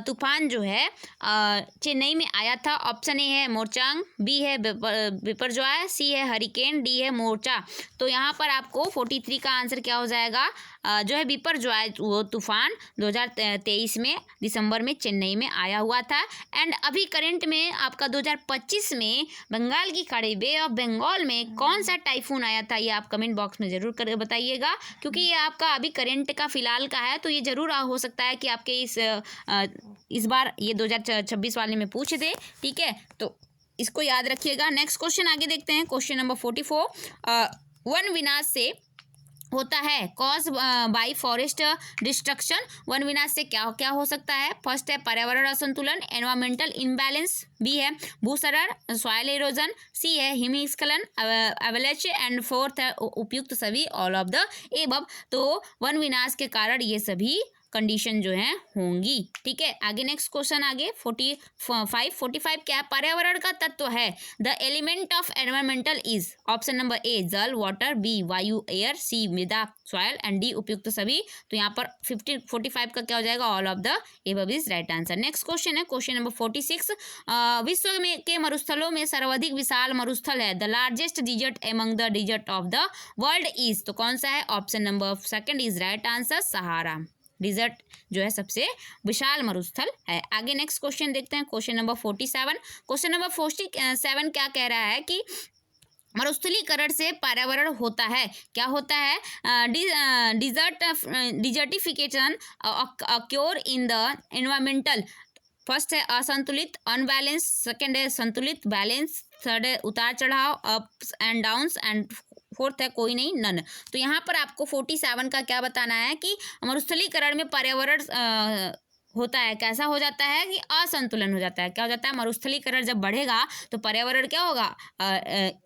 तूफान जो है चेन्नई में आया था? ऑप्शन ए है मोरचांग, बी है बिपरजॉय, सी है हरिकेन, डी है मोर्चा। तो यहाँ पर आपको 43 का आंसर क्या हो जाएगा? जो है बिपरजॉय वो तूफान 2023 में दिसंबर में चेन्नई में आया हुआ था। एंड अभी करंट में आपका 2025 में बंगाल की खाड़ी, बे ऑफ बंगाल में कौन सा टाइफून आया था? ये आप कमेंट बॉक्स में ज़रूर बताइएगा, क्योंकि ये आपका अभी करंट का फिलहाल का है, तो ये ज़रूर हो सकता है कि आपके इस बार ये 2026 वाले में पूछ दे, ठीक है। तो इसको याद रखिएगा। नेक्स्ट क्वेश्चन आगे देखते हैं, क्वेश्चन नंबर 44। वन विनाश से होता है cause by forest destruction. One विनाश से क्या क्या हो सकता है? फर्स्ट है पर्यावरण असंतुलन, एनवायरमेंटल इम्बैलेंस, बी है भूसरण सॉइल इरोजन, सी है हिमस्खलन एवलेच एंड फोर्थ है उपयुक्त सभी, ऑल ऑफ द एबव। तो वन विनाश के कारण ये सभी कंडीशन जो है होंगी, ठीक है। आगे नेक्स्ट क्वेश्चन आगे 45 क्या है? पर्यावरण का तत्व है the element of environmental is, option number ए जल वाटर, बी वायु एयर, सी मृदा सॉइल एंड डी उपयुक्त सभी। तो यहाँ पर 45 का क्या हो जाएगा? All of the above is right answer. Next question है क्वेश्चन नंबर 46। विश्व में के मरुस्थलों में सर्वाधिक विशाल मरुस्थल है the largest desert among the desert of the world is. तो कौन सा है? Option number second is right answer, Sahara desert जो है सबसे विशाल मरुस्थल है। आगे नेक्स्ट क्वेश्चन देखते हैं, क्वेश्चन नंबर 47। क्वेश्चन नंबर 47 क्या कह रहा है कि मरुस्थलीकरण से पर्यावरण होता है, क्या होता है? Desertification acquire in the environmental. First है असंतुलित अनबैलेंस, सेकंड है संतुलित बैलेंस, थर्ड है उतार चढ़ाव ups and downs and fourth है कोई नहीं नन। तो यहाँ पर आपको 47 का क्या बताना है कि मरुस्थलीकरण में पर्यावरण होता है, कैसा हो जाता है कि असंतुलन हो जाता है। क्या हो जाता है? मरुस्थलीकरण जब बढ़ेगा तो पर्यावरण क्या होगा?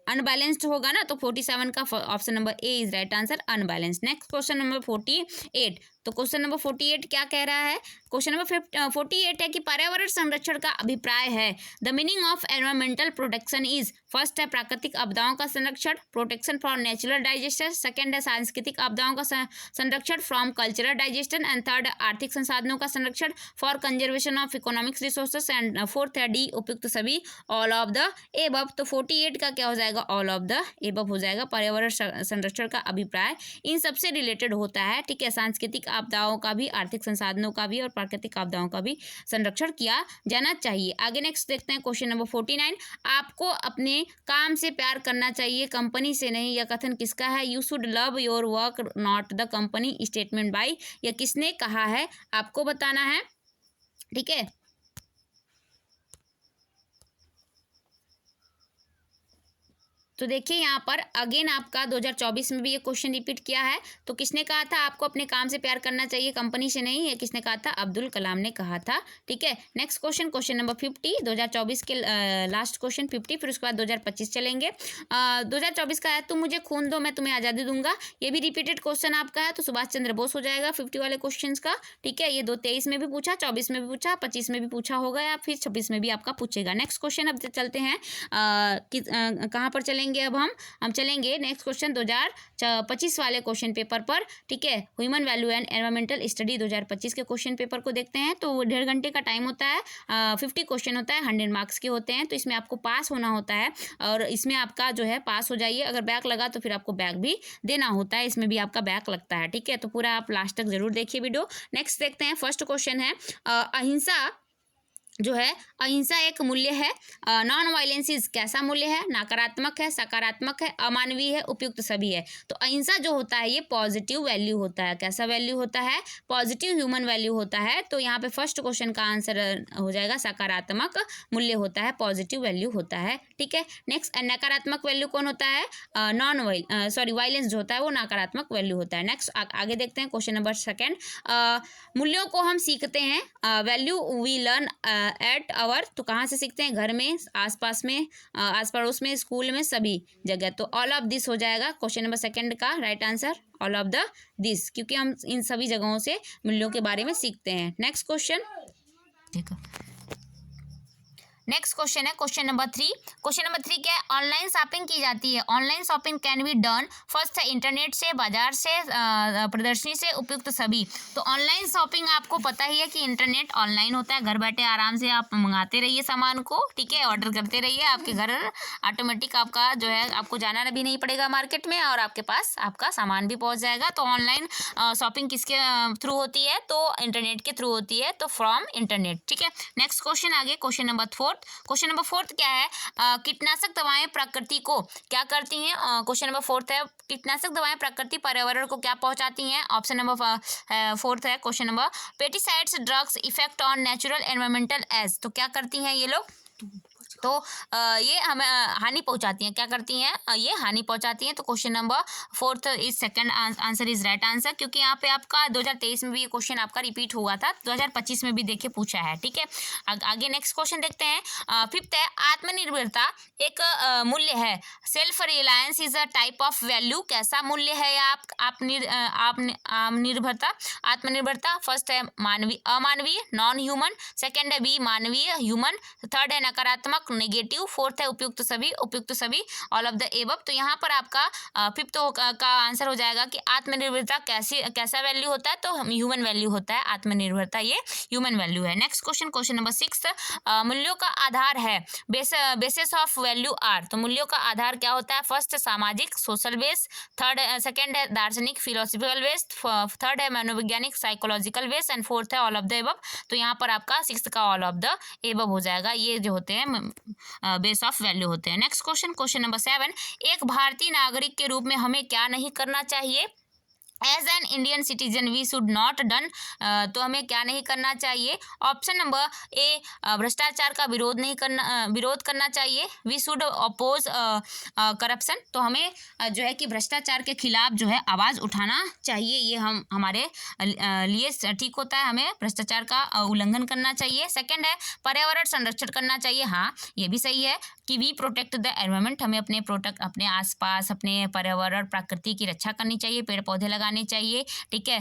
अनबैलेंस्ड होगा ना। तो 47 का option number A is right answer, unbalanced. Next question number 48। तो क्वेश्चन नंबर 48 क्या कह रहा है? क्वेश्चन नंबर 48 है कि पर्यावरण संरक्षण का अभिप्राय है the meaning of environmental protection is. First है प्राकृतिक आपदाओं का संरक्षण, protection from natural digester, second है सांस्कृतिक आपदाओं का संरक्षण फ्रॉम कल्चरल डाइजेस्शन एंड थर्ड आर्थिक संसाधनों का संरक्षण for conservation of economics resources and fourth है डी उपयुक्त सभी, ऑल ऑफ द एबव। तो 48 का क्या हो जाएगा? ऑल ऑफ द एबव हो जाएगा। पर्यावरण संरक्षण का अभिप्राय इन सबसे रिलेटेड होता है, ठीक है। सांस्कृतिक आपदाओं का भी, आर्थिक संसाधनों का भी और प्राकृतिक आपदाओं का भी संरक्षण किया जाना चाहिए। आगे नेक्स्ट देखते हैं क्वेश्चन नंबर 49। आपको अपने काम से प्यार करना चाहिए, कंपनी से नहीं। यह कथन किसका है? You should love your work not the company, statement by. यह किसने कहा है आपको बताना है, ठीक है। तो देखिए यहाँ पर अगेन आपका 2024 में भी ये क्वेश्चन रिपीट किया है। तो किसने कहा था आपको अपने काम से प्यार करना चाहिए, कंपनी से नहीं? ये किसने कहा था? अब्दुल कलाम ने कहा था, ठीक है। नेक्स्ट क्वेश्चन, क्वेश्चन नंबर 50, 2024 के लास्ट क्वेश्चन 50, फिर उसके बाद 2025 चलेंगे। 2024 का है, तुम मुझे खून दो मैं तुम्हें आज़ादी दूंगा। ये भी रिपीटेड क्वेश्चन आपका है, तो सुभाष चंद्र बोस हो जाएगा 50 वाले क्वेश्चन का, ठीक है। ये 23 में भी पूछा, 24 में भी पूछा, 25 में भी पूछा होगा या फिर 26 में भी आपका पूछेगा। नेक्स्ट क्वेश्चन अब चलते हैं कहाँ पर चलेंगे अब हम चलेंगे नेक्स्ट क्वेश्चन 2025 वाले क्वेश्चन पेपर पर, ठीक है। Human value and environmental study 2025 के क्वेश्चन पेपर को देखते हैं। तो 1.5 घंटे का टाइम होता है, 50 क्वेश्चन होता है, 100 मार्क्स के होते हैं। तो इसमें आपको पास होना होता है और इसमें आपका जो है पास हो जाइए। अगर बैक लगा तो फिर आपको बैक भी देना होता है, इसमें भी आपका बैक लगता है, ठीक है। तो पूरा आप लास्ट तक जरूर देखिए वीडियो। नेक्स्ट देखते हैं, फर्स्ट क्वेश्चन है अहिंसा जो है, अहिंसा एक मूल्य है। नॉन वायलेंस इज कैसा मूल्य है? नकारात्मक है, सकारात्मक है, अमानवीय है, उपयुक्त सभी है। तो अहिंसा जो होता है ये पॉजिटिव वैल्यू होता है। कैसा वैल्यू होता है? पॉजिटिव ह्यूमन वैल्यू होता है। तो यहाँ पे फर्स्ट क्वेश्चन का आंसर हो जाएगा सकारात्मक मूल्य होता है, पॉजिटिव वैल्यू होता है, ठीक है। नेक्स्ट नकारात्मक वैल्यू कौन होता है? वायलेंस जो होता है वो नकारात्मक वैल्यू होता है। नेक्स्ट आगे देखते हैं क्वेश्चन नंबर 2। मूल्यों को हम सीखते हैं, value we learn at our. तो कहाँ से सीखते हैं? घर में, आसपास में, आस पड़ोस में, स्कूल में, सभी जगह। तो ऑल ऑफ दिस हो जाएगा क्वेश्चन नंबर 2 का right answer, all of the this, क्योंकि हम इन सभी जगहों से मूल्यों के बारे में सीखते हैं। नेक्स्ट क्वेश्चन, ठीक है। नेक्स्ट क्वेश्चन है क्वेश्चन नंबर 3। क्वेश्चन नंबर 3 क्या है? ऑनलाइन शॉपिंग की जाती है। Online shopping can be done. First है इंटरनेट से, बाजार से, प्रदर्शनी से, उपयुक्त सभी। तो ऑनलाइन शॉपिंग आपको पता ही है कि इंटरनेट ऑनलाइन होता है, घर बैठे आराम से आप मंगाते रहिए सामान को, ठीक है, ऑर्डर करते रहिए, आपके घर ऑटोमेटिक आपका जो है आपको जाना भी नहीं पड़ेगा मार्केट में और आपके पास आपका सामान भी पहुँच जाएगा। तो ऑनलाइन शॉपिंग किसके थ्रू होती है? तो इंटरनेट के थ्रू होती है, तो फ्रॉम इंटरनेट, ठीक है। नेक्स्ट क्वेश्चन आगे क्वेश्चन नंबर 4। क्वेश्चन नंबर 4 क्या है? कीटनाशक दवाएं प्रकृति को क्या करती हैं? क्वेश्चन नंबर 4 है, कीटनाशक दवाएं प्रकृति पर्यावरण को क्या पहुंचाती हैं? ऑप्शन नंबर 4 है question number. Pesticides drugs effect on natural environmental as. तो क्या करती हैं ये लोग? तो ये हमें हानि पहुंचाती हैं। क्या करती हैं? ये हानि पहुंचाती हैं। तो question number 4 is second answer is right answer, क्योंकि यहाँ पे आपका 2023 में भी ये क्वेश्चन आपका रिपीट हुआ था, 2025 में भी देखिए पूछा है, ठीक है। आगे नेक्स्ट क्वेश्चन देखते हैं। 5th है आत्मनिर्भरता एक मूल्य है। Self reliance is a type of value. कैसा मूल्य है निर्भरता, आत्मनिर्भरता? फर्स्ट है मानवीय, अमानवीय, नॉन ह्यूमन। सेकंड है बी मानवीय, ह्यूमन। थर्ड है नकारात्मक, नेगेटिव। 4th है उपयुक्त सभी, उपयुक्त सभी, ऑल ऑफ द एबव। तो यहाँ पर आपका 5th का आंसर हो जाएगा कि आत्मनिर्भरता कैसा वैल्यू होता है? तो ह्यूमन वैल्यू होता है आत्मनिर्भरता, ये ह्यूमन वैल्यू है। Next question, question number 6। मूल्यों का आधार है, बेसिस ऑफ वैल्यू आर। तो मूल्यों का आधार क्या होता है? फर्स्ट सामाजिक, सोशल बेस। सेकंड है दार्शनिक, फिलोसफिकल बेस। थर्ड है मनोवैज्ञानिक, साइकोलॉजिकल बेस। एंड 4th है ऑल ऑफ द एबव। तो यहाँ पर आपका 6th का ऑल ऑफ द एबव हो जाएगा। ये जो होते हैं बेस ऑफ वैल्यू होते हैं। Next question, question number 7। एक भारतीय नागरिक के रूप में हमें क्या नहीं करना चाहिए? As an Indian citizen we should not done. तो हमें क्या नहीं करना चाहिए? ऑप्शन नंबर ए, भ्रष्टाचार का विरोध करना चाहिए। We should oppose corruption. तो हमें जो है कि भ्रष्टाचार के खिलाफ जो है आवाज़ उठाना चाहिए, ये हमारे लिए ठीक होता है, हमें भ्रष्टाचार का उल्लंघन करना चाहिए। सेकंड है पर्यावरण संरक्षण करना चाहिए। हाँ, ये भी सही है कि वी प्रोटेक्ट द एनवायरनमेंट, हमें अपने आसपास अपने पर्यावरण प्रकृति की रक्षा करनी चाहिए, पेड़ पौधे लगाने चाहिए, ठीक है।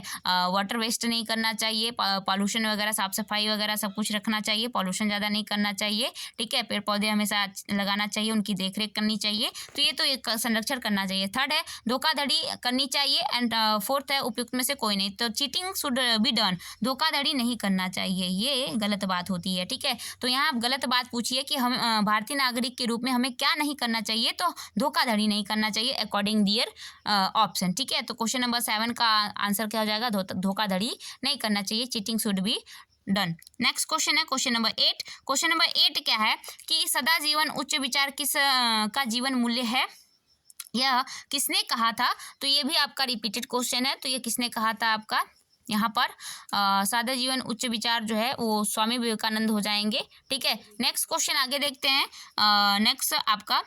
वाटर वेस्ट नहीं करना चाहिए, पॉल्यूशन वगैरह, साफ सफाई वगैरह सब कुछ रखना चाहिए, पॉल्यूशन ज़्यादा नहीं करना चाहिए, ठीक है। पेड़ पौधे हमेशा लगाना चाहिए, उनकी देखरेख करनी चाहिए। तो ये तो एक संरक्षण करना चाहिए। थर्ड है धोखाधड़ी करनी चाहिए। एंड 4th है उपयुक्त में से कोई नहीं। तो चीटिंग शुड बी डन, धोखाधड़ी नहीं करना चाहिए, ये गलत बात होती है, ठीक है। तो यहाँ आप गलत बात पूछिए कि हम भारतीय नागरिक नागरिक के रूप में हमें क्या नहीं करना चाहिए, तो धोखाधड़ी नहीं करना चाहिए अकॉर्डिंग दियर ऑप्शन। ठीक है, तो क्वेश्चन नंबर 7 का आंसर क्या हो जाएगा, धोखाधड़ी नहीं करना चाहिए, cheating should be done. Next question है क्वेश्चन नंबर 8। क्वेश्चन नंबर 8 क्या है कि सदा जीवन उच्च विचार किस का जीवन मूल्य है, यह किसने कहा था। तो ये भी आपका रिपीटेड क्वेश्चन है, तो ये किसने कहा था आपका यहाँ पर सादा जीवन उच्च विचार जो है वो स्वामी विवेकानंद हो जाएंगे। ठीक है, नेक्स्ट क्वेश्चन आगे देखते हैं। नेक्स्ट आपका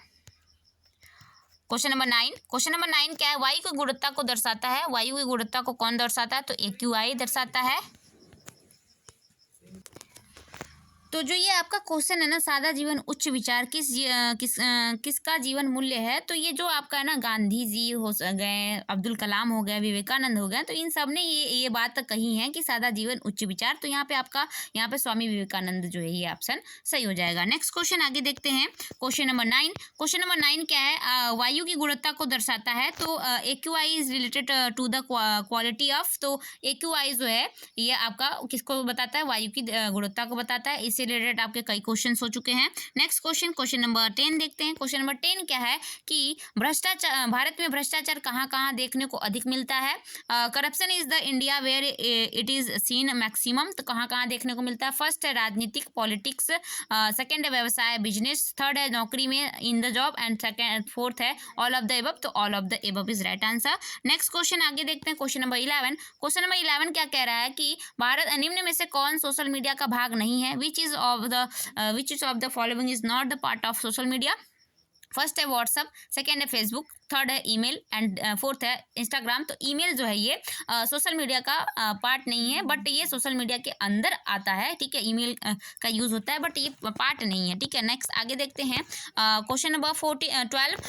क्वेश्चन नंबर 9। क्वेश्चन नंबर 9 क्या है, वायु की गुणवत्ता को दर्शाता है। वायु की गुणवत्ता को कौन दर्शाता है, तो AQI दर्शाता है। तो जो ये आपका क्वेश्चन है ना, सादा जीवन उच्च विचार किसका जीवन मूल्य है, तो ये जो आपका है ना, गांधी जी हो गए, अब्दुल कलाम हो गए, विवेकानंद हो गए, तो इन सब ने ये बात कही है कि सादा जीवन उच्च विचार। तो यहाँ पे आपका स्वामी विवेकानंद जो है, ये ऑप्शन सही हो जाएगा। नेक्स्ट क्वेश्चन आगे देखते हैं क्वेश्चन नंबर 9। क्वेश्चन नंबर 9 क्या है, वायु की गुणवत्ता को दर्शाता है। तो AQI is related to the quality of. तो AQI जो है ये आपका किसको बताता है, वायु की गुणवत्ता को बताता है। इससे रिलेटेड आपके कई क्वेश्चन हो चुके हैं। नेक्स्ट क्वेश्चन नंबर 10 देखते हैं। क्वेश्चन नंबर 10 क्या है कि भ्रष्टाचार, भारत में भ्रष्टाचार कहाँ कहाँ देखने को अधिक मिलता है। Corruption is the India where it is seen maximum. तो कहाँ कहाँ देखने को मिलता है, फर्स्ट है राजनीतिक पॉलिटिक्स, सेकंड है व्यवसाय बिजनेस, थर्ड है नौकरी में in the job, and fourth है ऑल ऑफ द एबव। तो all of the above is right answer. Next question आगे देखते हैं क्वेश्चन नंबर 11। क्वेश्चन नंबर 11 क्या कह रहा है कि भारत निम्न में से कौन सोशल मीडिया का भाग नहीं है, which is of the following is not the part of social media। First है व्हाट्सअप, सेकेंड है फेसबुक, थर्ड है ईमेल, एंड फोर्थ है इंस्टाग्राम। तो ईमेल जो है ये सोशल मीडिया का पार्ट नहीं है, बट ये सोशल मीडिया के अंदर आता है। ठीक है, ईमेल का यूज़ होता है, बट ये पार्ट नहीं है। ठीक है, नेक्स्ट आगे देखते हैं क्वेश्चन नंबर 12।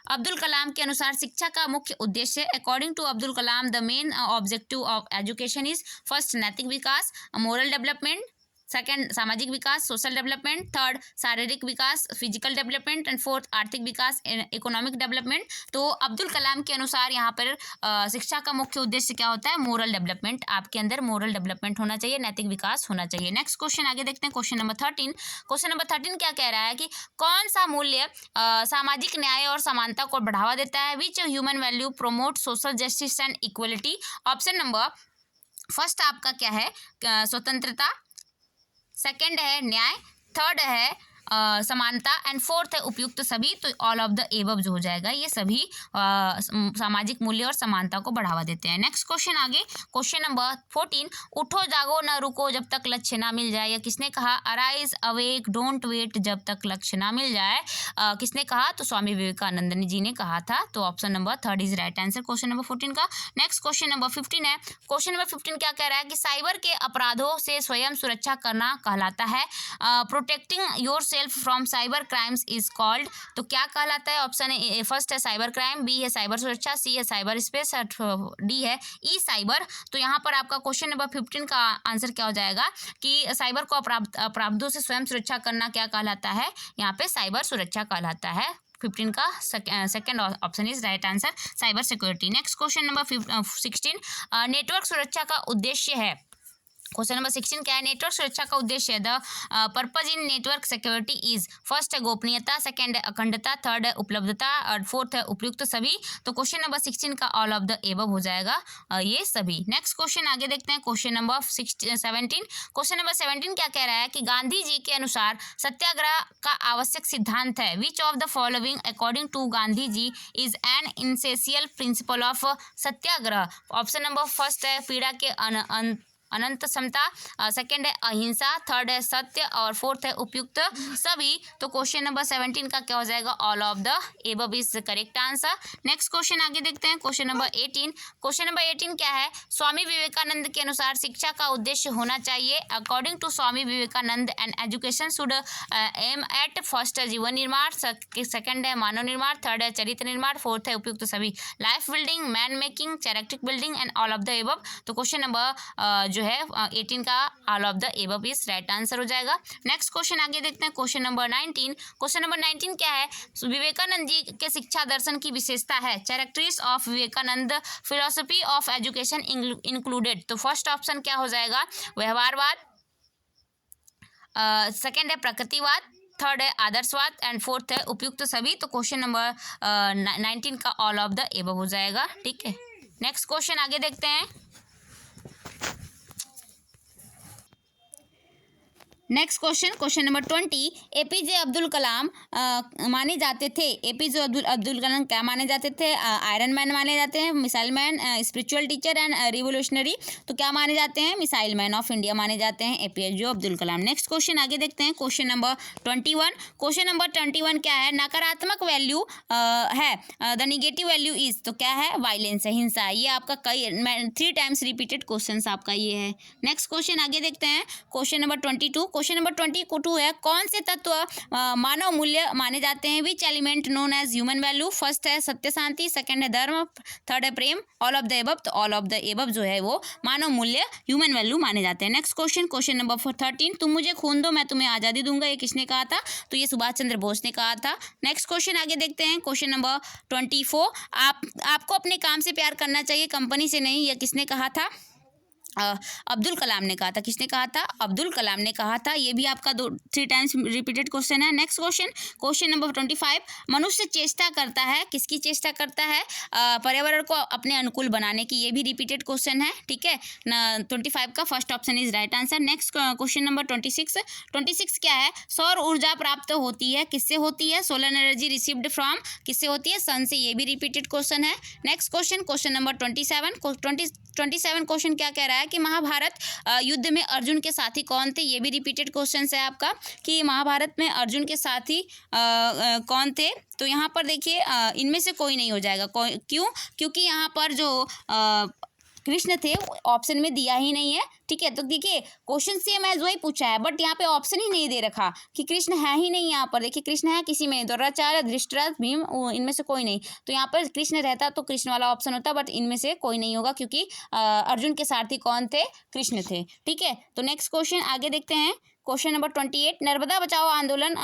अब्दुल कलाम के अनुसार शिक्षा का मुख्य उद्देश्य, according to Abdul Kalam the main objective of education is first नैतिक विकास, मोरल डेवलपमेंट, सेकंड सामाजिक विकास सोशल डेवलपमेंट, थर्ड शारीरिक विकास फिजिकल डेवलपमेंट, एंड फोर्थ आर्थिक विकास इकोनॉमिक डेवलपमेंट। तो अब्दुल कलाम के अनुसार यहाँ पर शिक्षा का मुख्य उद्देश्य क्या होता है, मोरल डेवलपमेंट। आपके अंदर मोरल डेवलपमेंट होना चाहिए, नैतिक विकास होना चाहिए। नेक्स्ट क्वेश्चन आगे देखते हैं क्वेश्चन नंबर 13। क्वेश्चन नंबर 13 क्या कह रहा है कि कौन सा मूल्य सामाजिक न्याय और समानता को बढ़ावा देता है, which human value promote social justice and equality. Option number first आपका क्या है, स्वतंत्रता, सेकंड है न्याय, थर्ड है समानता, एंड फोर्थ है उपयुक्त सभी। तो ऑल ऑफ द एबव जो हो जाएगा, ये सभी सामाजिक मूल्य और समानता को बढ़ावा देते हैं। नेक्स्ट क्वेश्चन आगे क्वेश्चन नंबर 14। उठो जागो न रुको जब तक लक्ष्य ना मिल जाए, या किसने कहा, अराइज अवेक डोंट वेट जब तक लक्ष्य ना मिल जाए, किसने कहा, तो स्वामी विवेकानंद जी ने कहा था। तो option number third is right answer question number 14 का। नेक्स्ट क्वेश्चन नंबर 15 है। क्वेश्चन नंबर 15 क्या कह रहा है कि साइबर के अपराधों से स्वयं सुरक्षा करना कहलाता है, protecting your from cyber crimes is called. तो क्या कहलाता है, ऑप्शन ए फर्स्ट है साइबर क्राइम, बी है साइबर सुरक्षा, सी है साइबर स्पेस, डी है ई साइबर। तो यहाँ पर आपका क्वेश्चन नंबर 15 का आंसर क्या हो जाएगा कि साइबर को अपराधों से स्वयं सुरक्षा करना क्या कहलाता है, यहाँ पे साइबर सुरक्षा कहलाता है। 15 का second option is right answer, cyber security. Next question number 16। Network सुरक्षा का उद्देश्य है, क्वेश्चन नंबर 16 क्या है, नेटवर्क सुरक्षा का उद्देश्य, the purpose in network security is first है गोपनीयता, सेकंड है अखंडता, थर्ड है उपलब्धता, और फोर्थ है उपयुक्त सभी। तो क्वेश्चन नंबर 16 का ऑल ऑफ द एबव हो जाएगा ये सभी। नेक्स्ट क्वेश्चन आगे देखते हैं क्वेश्चन नंबर 17। क्वेश्चन नंबर 17 क्या कह रहा है कि गांधी जी के अनुसार सत्याग्रह का आवश्यक सिद्धांत है, which of the following according to Gandhi ji is an essential principle of Satyagraha. Option number first है पीड़ा के अनंत समता, सेकंड है अहिंसा, थर्ड है सत्य, और फोर्थ है उपयुक्त सभी। तो क्वेश्चन नंबर 17 का क्या हो जाएगा, all of the above is correct answer. Next question आगे देखते हैं क्वेश्चन नंबर 18। क्वेश्चन नंबर 18 क्या है, स्वामी विवेकानंद के अनुसार शिक्षा का उद्देश्य होना चाहिए, according to Swami Vivekananda and education should aim at first है जीवन निर्माण, सेकंड है मानव निर्माण, थर्ड है चरित्र निर्माण, फोर्थ है उपयुक्त सभी, life building, man making, character building, and all of the above. तो क्वेश्चन नंबर जो है 18 का all of the above is right answer हो जाएगा। नेक्स्ट क्वेश्चन आगे देखते हैं क्वेश्चन नंबर 19। क्वेश्चन नंबर 19 क्या है, विवेकानंद जी के शिक्षा दर्शन की विशेषता है, characteristics of Vivekananda philosophy of education included. तो फर्स्ट ऑप्शन क्या हो जाएगा, व्यवहारवाद, सेकंड है प्रकृतिवाद, थर्ड है आदर्शवाद एंड फोर्थ है उपयुक्त सभी। तो क्वेश्चन नंबर 19 का ऑल ऑफ द एबव हो जाएगा। ठीक है, नेक्स्ट क्वेश्चन आगे देखते हैं। Next question number 20, APJ Abdul Kalam माने जाते थे। एपीजे अब्दुल कलाम क्या माने जाते थे? आयरन मैन माने जाते हैं, missile man, spiritual teacher and revolutionary. तो क्या माने जाते हैं? मिसाइल मैन ऑफ इंडिया माने जाते हैं एपीजे अब्दुल कलाम। नेक्स्ट क्वेश्चन आगे देखते हैं, क्वेश्चन नंबर 21। क्वेश्चन नंबर 21 क्या है? नकारात्मक वैल्यू है, द निगेटिव वैल्यू इज, तो क्या है? वायलेंस है, हिंसा है। ये आपका 3 टाइम्स रिपीटेड क्वेश्चन आपका ये है। नेक्स्ट क्वेश्चन आगे देखते हैं, क्वेश्चन नंबर 22। क्वेश्चन नंबर 22 है, कौन से तत्व मानव मूल्य माने जाते हैं? Which element known as human value? First है सत्य शांति, सेकंड है धर्म, थर्ड है प्रेम, ऑल ऑफ द एबव। तो ऑल ऑफ द एबव जो है वो मानव मूल्य ह्यूमन वैल्यू माने जाते हैं। नेक्स्ट क्वेश्चन नंबर 13, तुम मुझे खून दो मैं तुम्हें आज़ादी दूंगा, ये किसने कहा था? तो ये सुभाष चंद्र बोस ने कहा था। नेक्स्ट क्वेश्चन आगे देखते हैं, क्वेश्चन नंबर 24, आपको अपने काम से प्यार करना चाहिए, कंपनी से नहीं, ये किसने कहा था? अब्दुल कलाम ने कहा था। किसने कहा था? अब्दुल कलाम ने कहा था। ये भी आपका 3 टाइम्स रिपीटेड क्वेश्चन है। नेक्स्ट क्वेश्चन नंबर 25, मनुष्य चेष्टा करता है, किसकी चेष्टा करता है? पर्यावरण को अपने अनुकूल बनाने की। ये भी रिपीटेड क्वेश्चन है। ठीक है, 25 का first option is right answer. Next question number 26 क्या है? सौर ऊर्जा प्राप्त होती है, किससे होती है? सोलर एनर्जी रिसीव्ड फ्रॉम, किससे होती है? सन से। ये भी रिपीटेड क्वेश्चन है। नेक्स्ट क्वेश्चन नंबर 27 क्वेश्चन क्या कह रहा है कि महाभारत युद्ध में अर्जुन के साथी कौन थे? ये भी रिपीटेड क्वेश्चन है आपका कि महाभारत में अर्जुन के साथी कौन थे? तो यहाँ पर देखिए इनमें से कोई नहीं हो जाएगा। क्यों? क्योंकि यहाँ पर जो कृष्ण थे ऑप्शन में दिया ही नहीं है। ठीक है, तो देखिए क्वेश्चन सेम है, वही पूछा है, बट यहाँ पे ऑप्शन ही नहीं दे रखा कि कृष्ण है ही नहीं। यहाँ पर देखिए कृष्ण है किसी में, द्रोणाचार्य, धृतराष्ट्र, भीम, इनमें से कोई नहीं। तो यहाँ पर कृष्ण रहता तो कृष्ण वाला ऑप्शन होता, बट इनमें से कोई नहीं होगा क्योंकि अर्जुन के सारथी कौन थे? कृष्ण थे। ठीक है, तो नेक्स्ट क्वेश्चन आगे देखते हैं, क्वेश्चन नंबर 28, नर्मदा बचाओ आंदोलन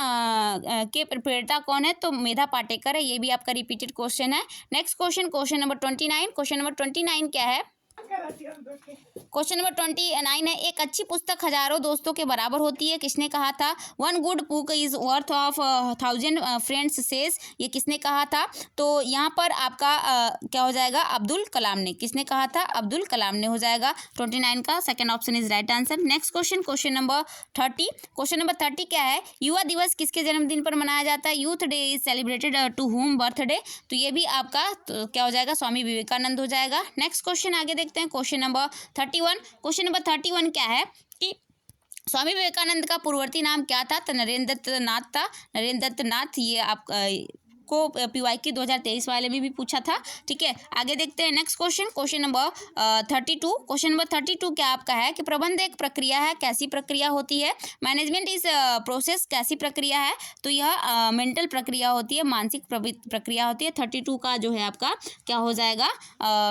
के प्रेरता कौन है? तो मेधा पाटेकर है। ये भी आपका रिपीटेड क्वेश्चन है। Next question number 29। Question number 29 क्या है? क्वेश्चन नंबर 29 है, एक अच्छी पुस्तक हजारों दोस्तों के बराबर होती है, किसने कहा था? 1 good book is worth of 1000 friends says, ये किसने कहा था? तो यहाँ पर आपका क्या हो जाएगा? अब्दुल कलाम ने। किसने कहा था? अब्दुल कलाम ने हो जाएगा। 29 का second option is right answer. Next question number 30। Question number 30 क्या है? युवा दिवस किसके जन्मदिन पर मनाया जाता है? Youth day is celebrated to whom birthday, तो ये भी आपका तो क्या हो जाएगा? स्वामी विवेकानंद हो जाएगा। नेक्स्ट क्वेश्चन आगे देखते हैं, क्वेश्चन नंबर 31। क्वेश्चन नंबर 31 क्या है कि स्वामी विवेकानंद का पूर्ववर्ती नाम क्या था? तो नरेंद्र दत्त नाथ था। नरेंद्र दत्त नाथ, ये आप को PYQ 2023 वाले में भी पूछा था। ठीक है, आगे देखते हैं next question number 32। Question number 32 क्या आपका है कि प्रबंध एक प्रक्रिया है, कैसी प्रक्रिया होती है? मैनेजमेंट इज प्रोसेस, कैसी प्रक्रिया है? तो यह मेंटल प्रक्रिया होती है, मानसिक प्रक्रिया होती है। 32 का जो है आपका क्या हो जाएगा?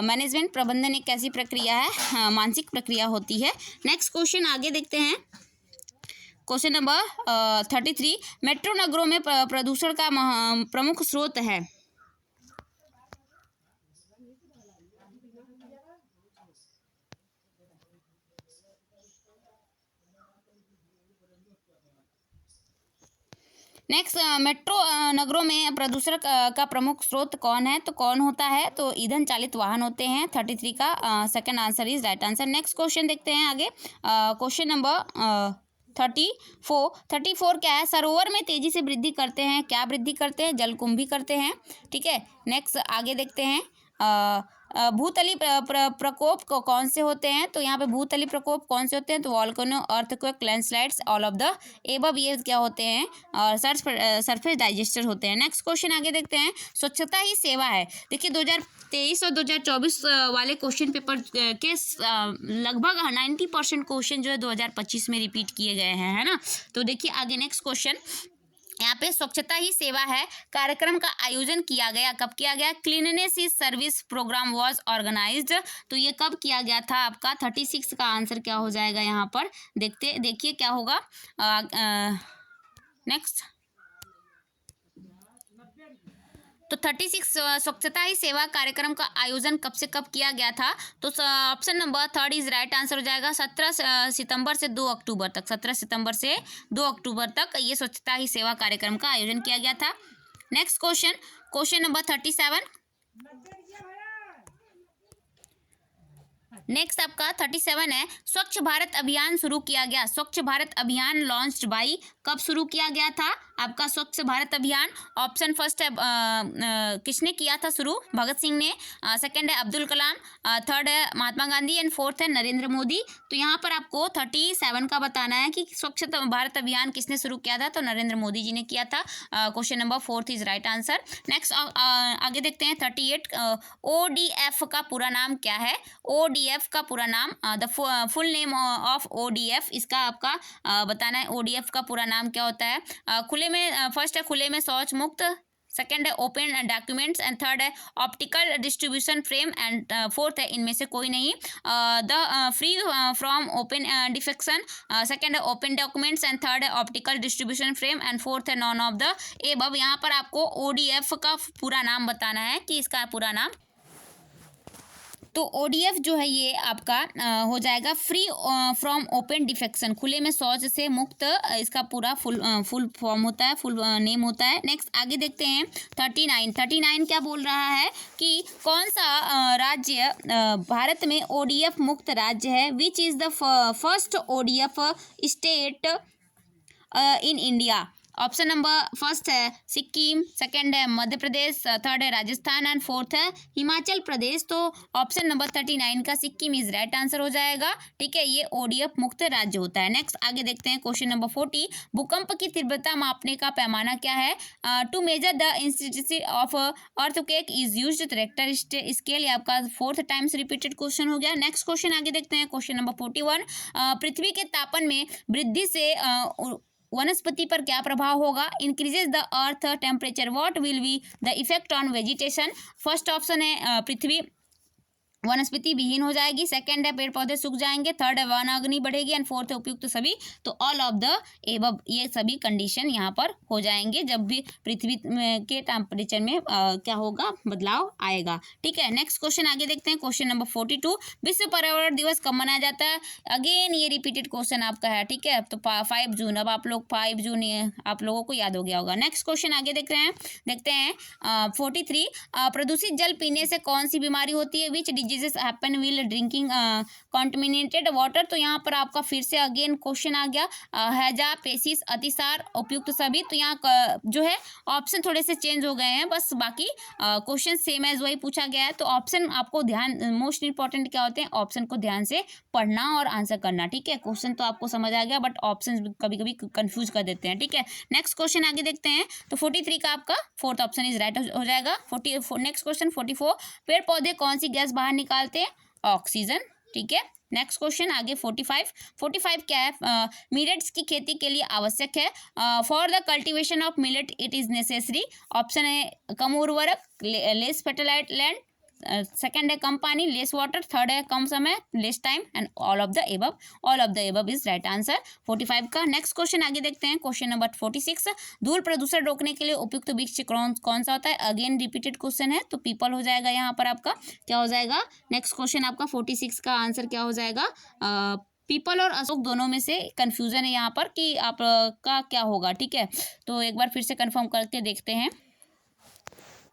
मैनेजमेंट, प्रबंधन एक कैसी प्रक्रिया है? मानसिक प्रक्रिया होती है। नेक्स्ट क्वेश्चन आगे देखते हैं, क्वेश्चन नंबर 33, मेट्रो नगरों में प्रदूषण का प्रमुख स्रोत है। नेक्स्ट, मेट्रो नगरों में प्रदूषण का प्रमुख स्रोत कौन है? तो कौन होता है? तो ईंधन चालित वाहन होते हैं। 33 का second answer is right answer. Next question देखते हैं आगे, क्वेश्चन नंबर 34 क्या है? सरोवर में तेजी से वृद्धि करते हैं, क्या वृद्धि करते हैं? जलकुंभी करते हैं। ठीक है, नेक्स्ट आगे देखते हैं, भूतली प्रकोप कौन से होते हैं? तो यहाँ पे भूतली प्रकोप कौन से होते हैं? तो volcano, earthquake, landslides, all of the above ये क्या होते हैं? और सरफेस डाइजेस्टर होते हैं। नेक्स्ट क्वेश्चन आगे देखते हैं, स्वच्छता ही सेवा है। देखिए 2023 और 2024 वाले क्वेश्चन पेपर के लगभग 90% क्वेश्चन जो है 2025 में रिपीट किए गए हैं, है ना। तो देखिए आगे नेक्स्ट क्वेश्चन, यहाँ पे स्वच्छता ही सेवा है कार्यक्रम का आयोजन किया गया, कब किया गया? Cleanness is service programme was organised, तो ये कब किया गया था? आपका 36 का आंसर क्या हो जाएगा? यहाँ पर देखिए क्या होगा। नेक्स्ट तो 36 स्वच्छता ही सेवा कार्यक्रम का आयोजन कब से कब किया गया था? तो option number 3 is right answer हो जाएगा 17 सितंबर से 2 अक्टूबर तक। 17 सितंबर से 2 अक्टूबर तक ये स्वच्छता ही सेवा कार्यक्रम का आयोजन किया गया था। Next question, question number 37। Next आपका 37 है, स्वच्छ भारत अभियान शुरू किया गया। स्वच्छ भारत अभियान लॉन्च्ड बाई, कब शुरू किया गया था आपका स्वच्छ भारत अभियान? ऑप्शन फर्स्ट है किसने किया था शुरू? भगत सिंह ने, सेकंड है अब्दुल कलाम, थर्ड है महात्मा गांधी एंड फोर्थ है नरेंद्र मोदी। तो यहाँ पर आपको 37 का बताना है कि स्वच्छ भारत अभियान किसने शुरू किया था? तो नरेंद्र मोदी जी ने किया था। Question number 4 is right answer. Next आगे देखते हैं 38। ODF का पूरा नाम क्या है? ODF का पूरा नाम, the full name of ODF, इसका आपका बताना है। ODF का पूरा नाम क्या होता है? खुले में, फर्स्ट है खुले में शौच मुक्त, सेकेंड है ओपन डॉक्यूमेंट्स एंड थर्ड है optical distribution frame and fourth है इनमें से कोई नहीं the free from open defection, second है ओपन डॉक्यूमेंट्स एंड थर्ड है optical distribution frame and fourth है नॉन ऑफ द एबव। यहाँ पर आपको ODF का पूरा नाम बताना है कि इसका पूरा नाम। तो ODF जो है ये आपका हो जाएगा फ्री फ्रॉम ओपन डिफेक्शन, खुले में शौच से मुक्त, इसका पूरा फुल फॉर्म होता है, फुल नेम होता है। नेक्स्ट आगे देखते हैं 39 क्या बोल रहा है कि कौन सा राज्य भारत में ODF मुक्त राज्य है? Which is the first ODF state in India? Option number first है सिक्किम, सेकंड है मध्य प्रदेश, थर्ड है राजस्थान एंड फोर्थ है हिमाचल प्रदेश। तो ऑप्शन नंबर 39 का सिक्किम इज राइट आंसर हो जाएगा। ठीक है, ये ODF मुक्त राज्य होता है। नेक्स्ट आगे देखते हैं क्वेश्चन नंबर 40। भूकंप की तीव्रता मापने का पैमाना क्या है? To measure the intensity of earthquake is used Richter scale, ये आपका 4th टाइम्स रिपीटेड क्वेश्चन हो गया। नेक्स्ट क्वेश्चन आगे देखते हैं क्वेश्चन नंबर 41। पृथ्वी के तापमान में वृद्धि से वनस्पति पर क्या प्रभाव होगा? Increases the earth temperature, what will be the effect on vegetation? First option है पृथ्वी वनस्पति विहीन हो जाएगी, सेकंड है पेड़ पौधे सूख जाएंगे, थर्ड है वन अग्नि बढ़ेगी एंड फोर्थ है उपयुक्त सभी। तो ऑल ऑफ द एबव, ये सभी कंडीशन यहाँ पर हो जाएंगे जब भी पृथ्वी के टेम्परेचर में क्या होगा, बदलाव आएगा। ठीक है, नेक्स्ट क्वेश्चन आगे देखते हैं क्वेश्चन नंबर 42। विश्व पर्यावरण दिवस कब मनाया जाता है? अगेन ये रिपीटेड क्वेश्चन आपका है। ठीक है, तो 5 जून, अब आप लोग 5 जून आप लोगों को याद हो गया होगा। नेक्स्ट क्वेश्चन आगे देखते हैं 43। प्रदूषित जल पीने से कौन सी बीमारी होती है? Which diseases happen while drinking contaminated water? तो यहाँ पर आपका फिर से अगेन क्वेश्चन आ गया, हैजा, पेसिस, अतिसार, उपयुक्त सभी। तो यहाँ जो है ऑप्शन थोड़े से चेंज हो गए हैं, बस बाकी क्वेश्चन सेम एज वही पूछा गया है। तो ऑप्शन आपको ध्यान, मोस्ट इंपॉर्टेंट क्या होते हैं, ऑप्शन को ध्यान से पढ़ना और आंसर करना। ठीक है, क्वेश्चन तो आपको समझ आ गया बट ऑप्शन कभी कभी कंफ्यूज कर देते हैं। ठीक है, नेक्स्ट क्वेश्चन आगे देखते हैं। तो 43 का आपका 4th ऑप्शन इज राइट हो जाएगा। Next question 44। पेड़ पौधे कौन सी गैस बाहर निकालते हैं? ऑक्सीजन। ठीक है, नेक्स्ट क्वेश्चन आगे 45 क्या है? मिलेट्स की खेती के लिए आवश्यक है। For the cultivation of millet it is necessary. Option है कम उर्वरक, लेस फर्टिलाइज लैंड, सेकंड है कम पानी, लेस वाटर, थर्ड है कम समय, less time and all of the above. All of the above is right answer 45 का। नेक्स्ट क्वेश्चन आगे देखते हैं क्वेश्चन नंबर 46। धूल प्रदूषण रोकने के लिए उपयुक्त वृक्ष कौन सा होता है? अगेन रिपीटेड क्वेश्चन है, तो पीपल हो जाएगा। यहाँ पर आपका क्या हो जाएगा? नेक्स्ट क्वेश्चन आपका 46 का आंसर क्या हो जाएगा? पीपल और अशोक दोनों में से कंफ्यूजन है यहाँ पर कि आपका क्या होगा। ठीक है, तो एक बार फिर से कंफर्म करके देखते हैं।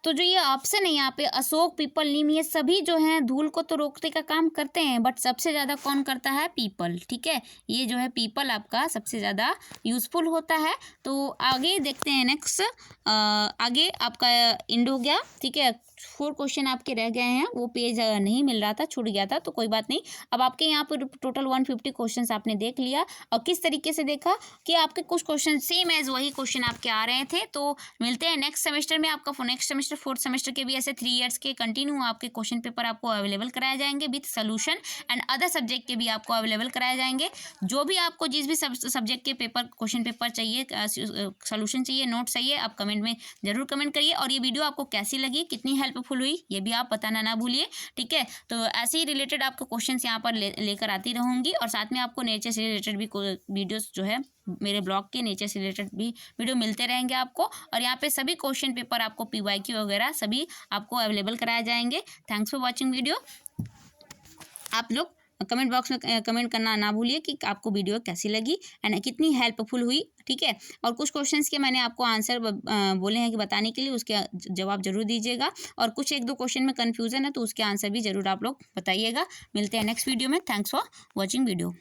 तो जो ये ऑप्शन है यहाँ पे अशोक, पीपल, नीम, ये सभी जो हैं धूल को तो रोकने का काम करते हैं बट सबसे ज़्यादा कौन करता है? पीपल। ठीक है, ये जो है पीपल आपका सबसे ज़्यादा यूजफुल होता है। तो आगे देखते हैं नेक्स्ट, आगे आपका एंड हो गया। ठीक है, 4 क्वेश्चन आपके रह गए हैं, वो पेज नहीं मिल रहा था, छूट गया था, तो कोई बात नहीं। अब आपके यहाँ पर टोटल 150 क्वेश्चंस आपने देख लिया और किस तरीके से देखा कि आपके कुछ क्वेश्चन सेम एज वही क्वेश्चन आपके आ रहे थे। तो मिलते हैं नेक्स्ट सेमेस्टर में। आपका नेक्स्ट सेमेस्टर 4th सेमेस्टर के भी ऐसे 3 ईयर्स के कंटिन्यू आपके क्वेश्चन पेपर आपको अवेलेबल कराए जाएंगे with solution and other subject के भी आपको अवेलेबल कराए जाएंगे। जो भी आपको जिस भी सब्जेक्ट के पेपर क्वेश्चन पेपर चाहिए, सोल्यूशन चाहिए, नोट चाहिए, आप कमेंट में जरूर कमेंट करिए। और ये वीडियो आपको कैसी लगी, कितनी हेल्प हेल्पफुल हुई ये भी आप बताना ना भूलिए, ठीक है। तो ऐसे ही रिलेटेड आपको क्वेश्चंस यहाँ पर लेकर आती रहूँगी और साथ में आपको नेचर से रिलेटेड भी वीडियोस जो है मेरे ब्लॉग के नेचर से रिलेटेड भी वीडियो मिलते रहेंगे आपको। और यहाँ पे सभी क्वेश्चन पेपर आपको PYQ वगैरह सभी आपको अवेलेबल कराए जाएंगे। Thanks for watching video. आप लोग कमेंट बॉक्स में कमेंट करना ना भूलिए कि आपको वीडियो कैसी लगी एंड कितनी हेल्पफुल हुई, ठीक है। और कुछ क्वेश्चंस के मैंने आपको आंसर बोले हैं कि बताने के लिए, उसके जवाब जरूर दीजिएगा। और कुछ एक दो क्वेश्चन में कन्फ्यूजन है तो उसके आंसर भी जरूर आप लोग बताइएगा। मिलते हैं नेक्स्ट वीडियो में। Thanks for watching video.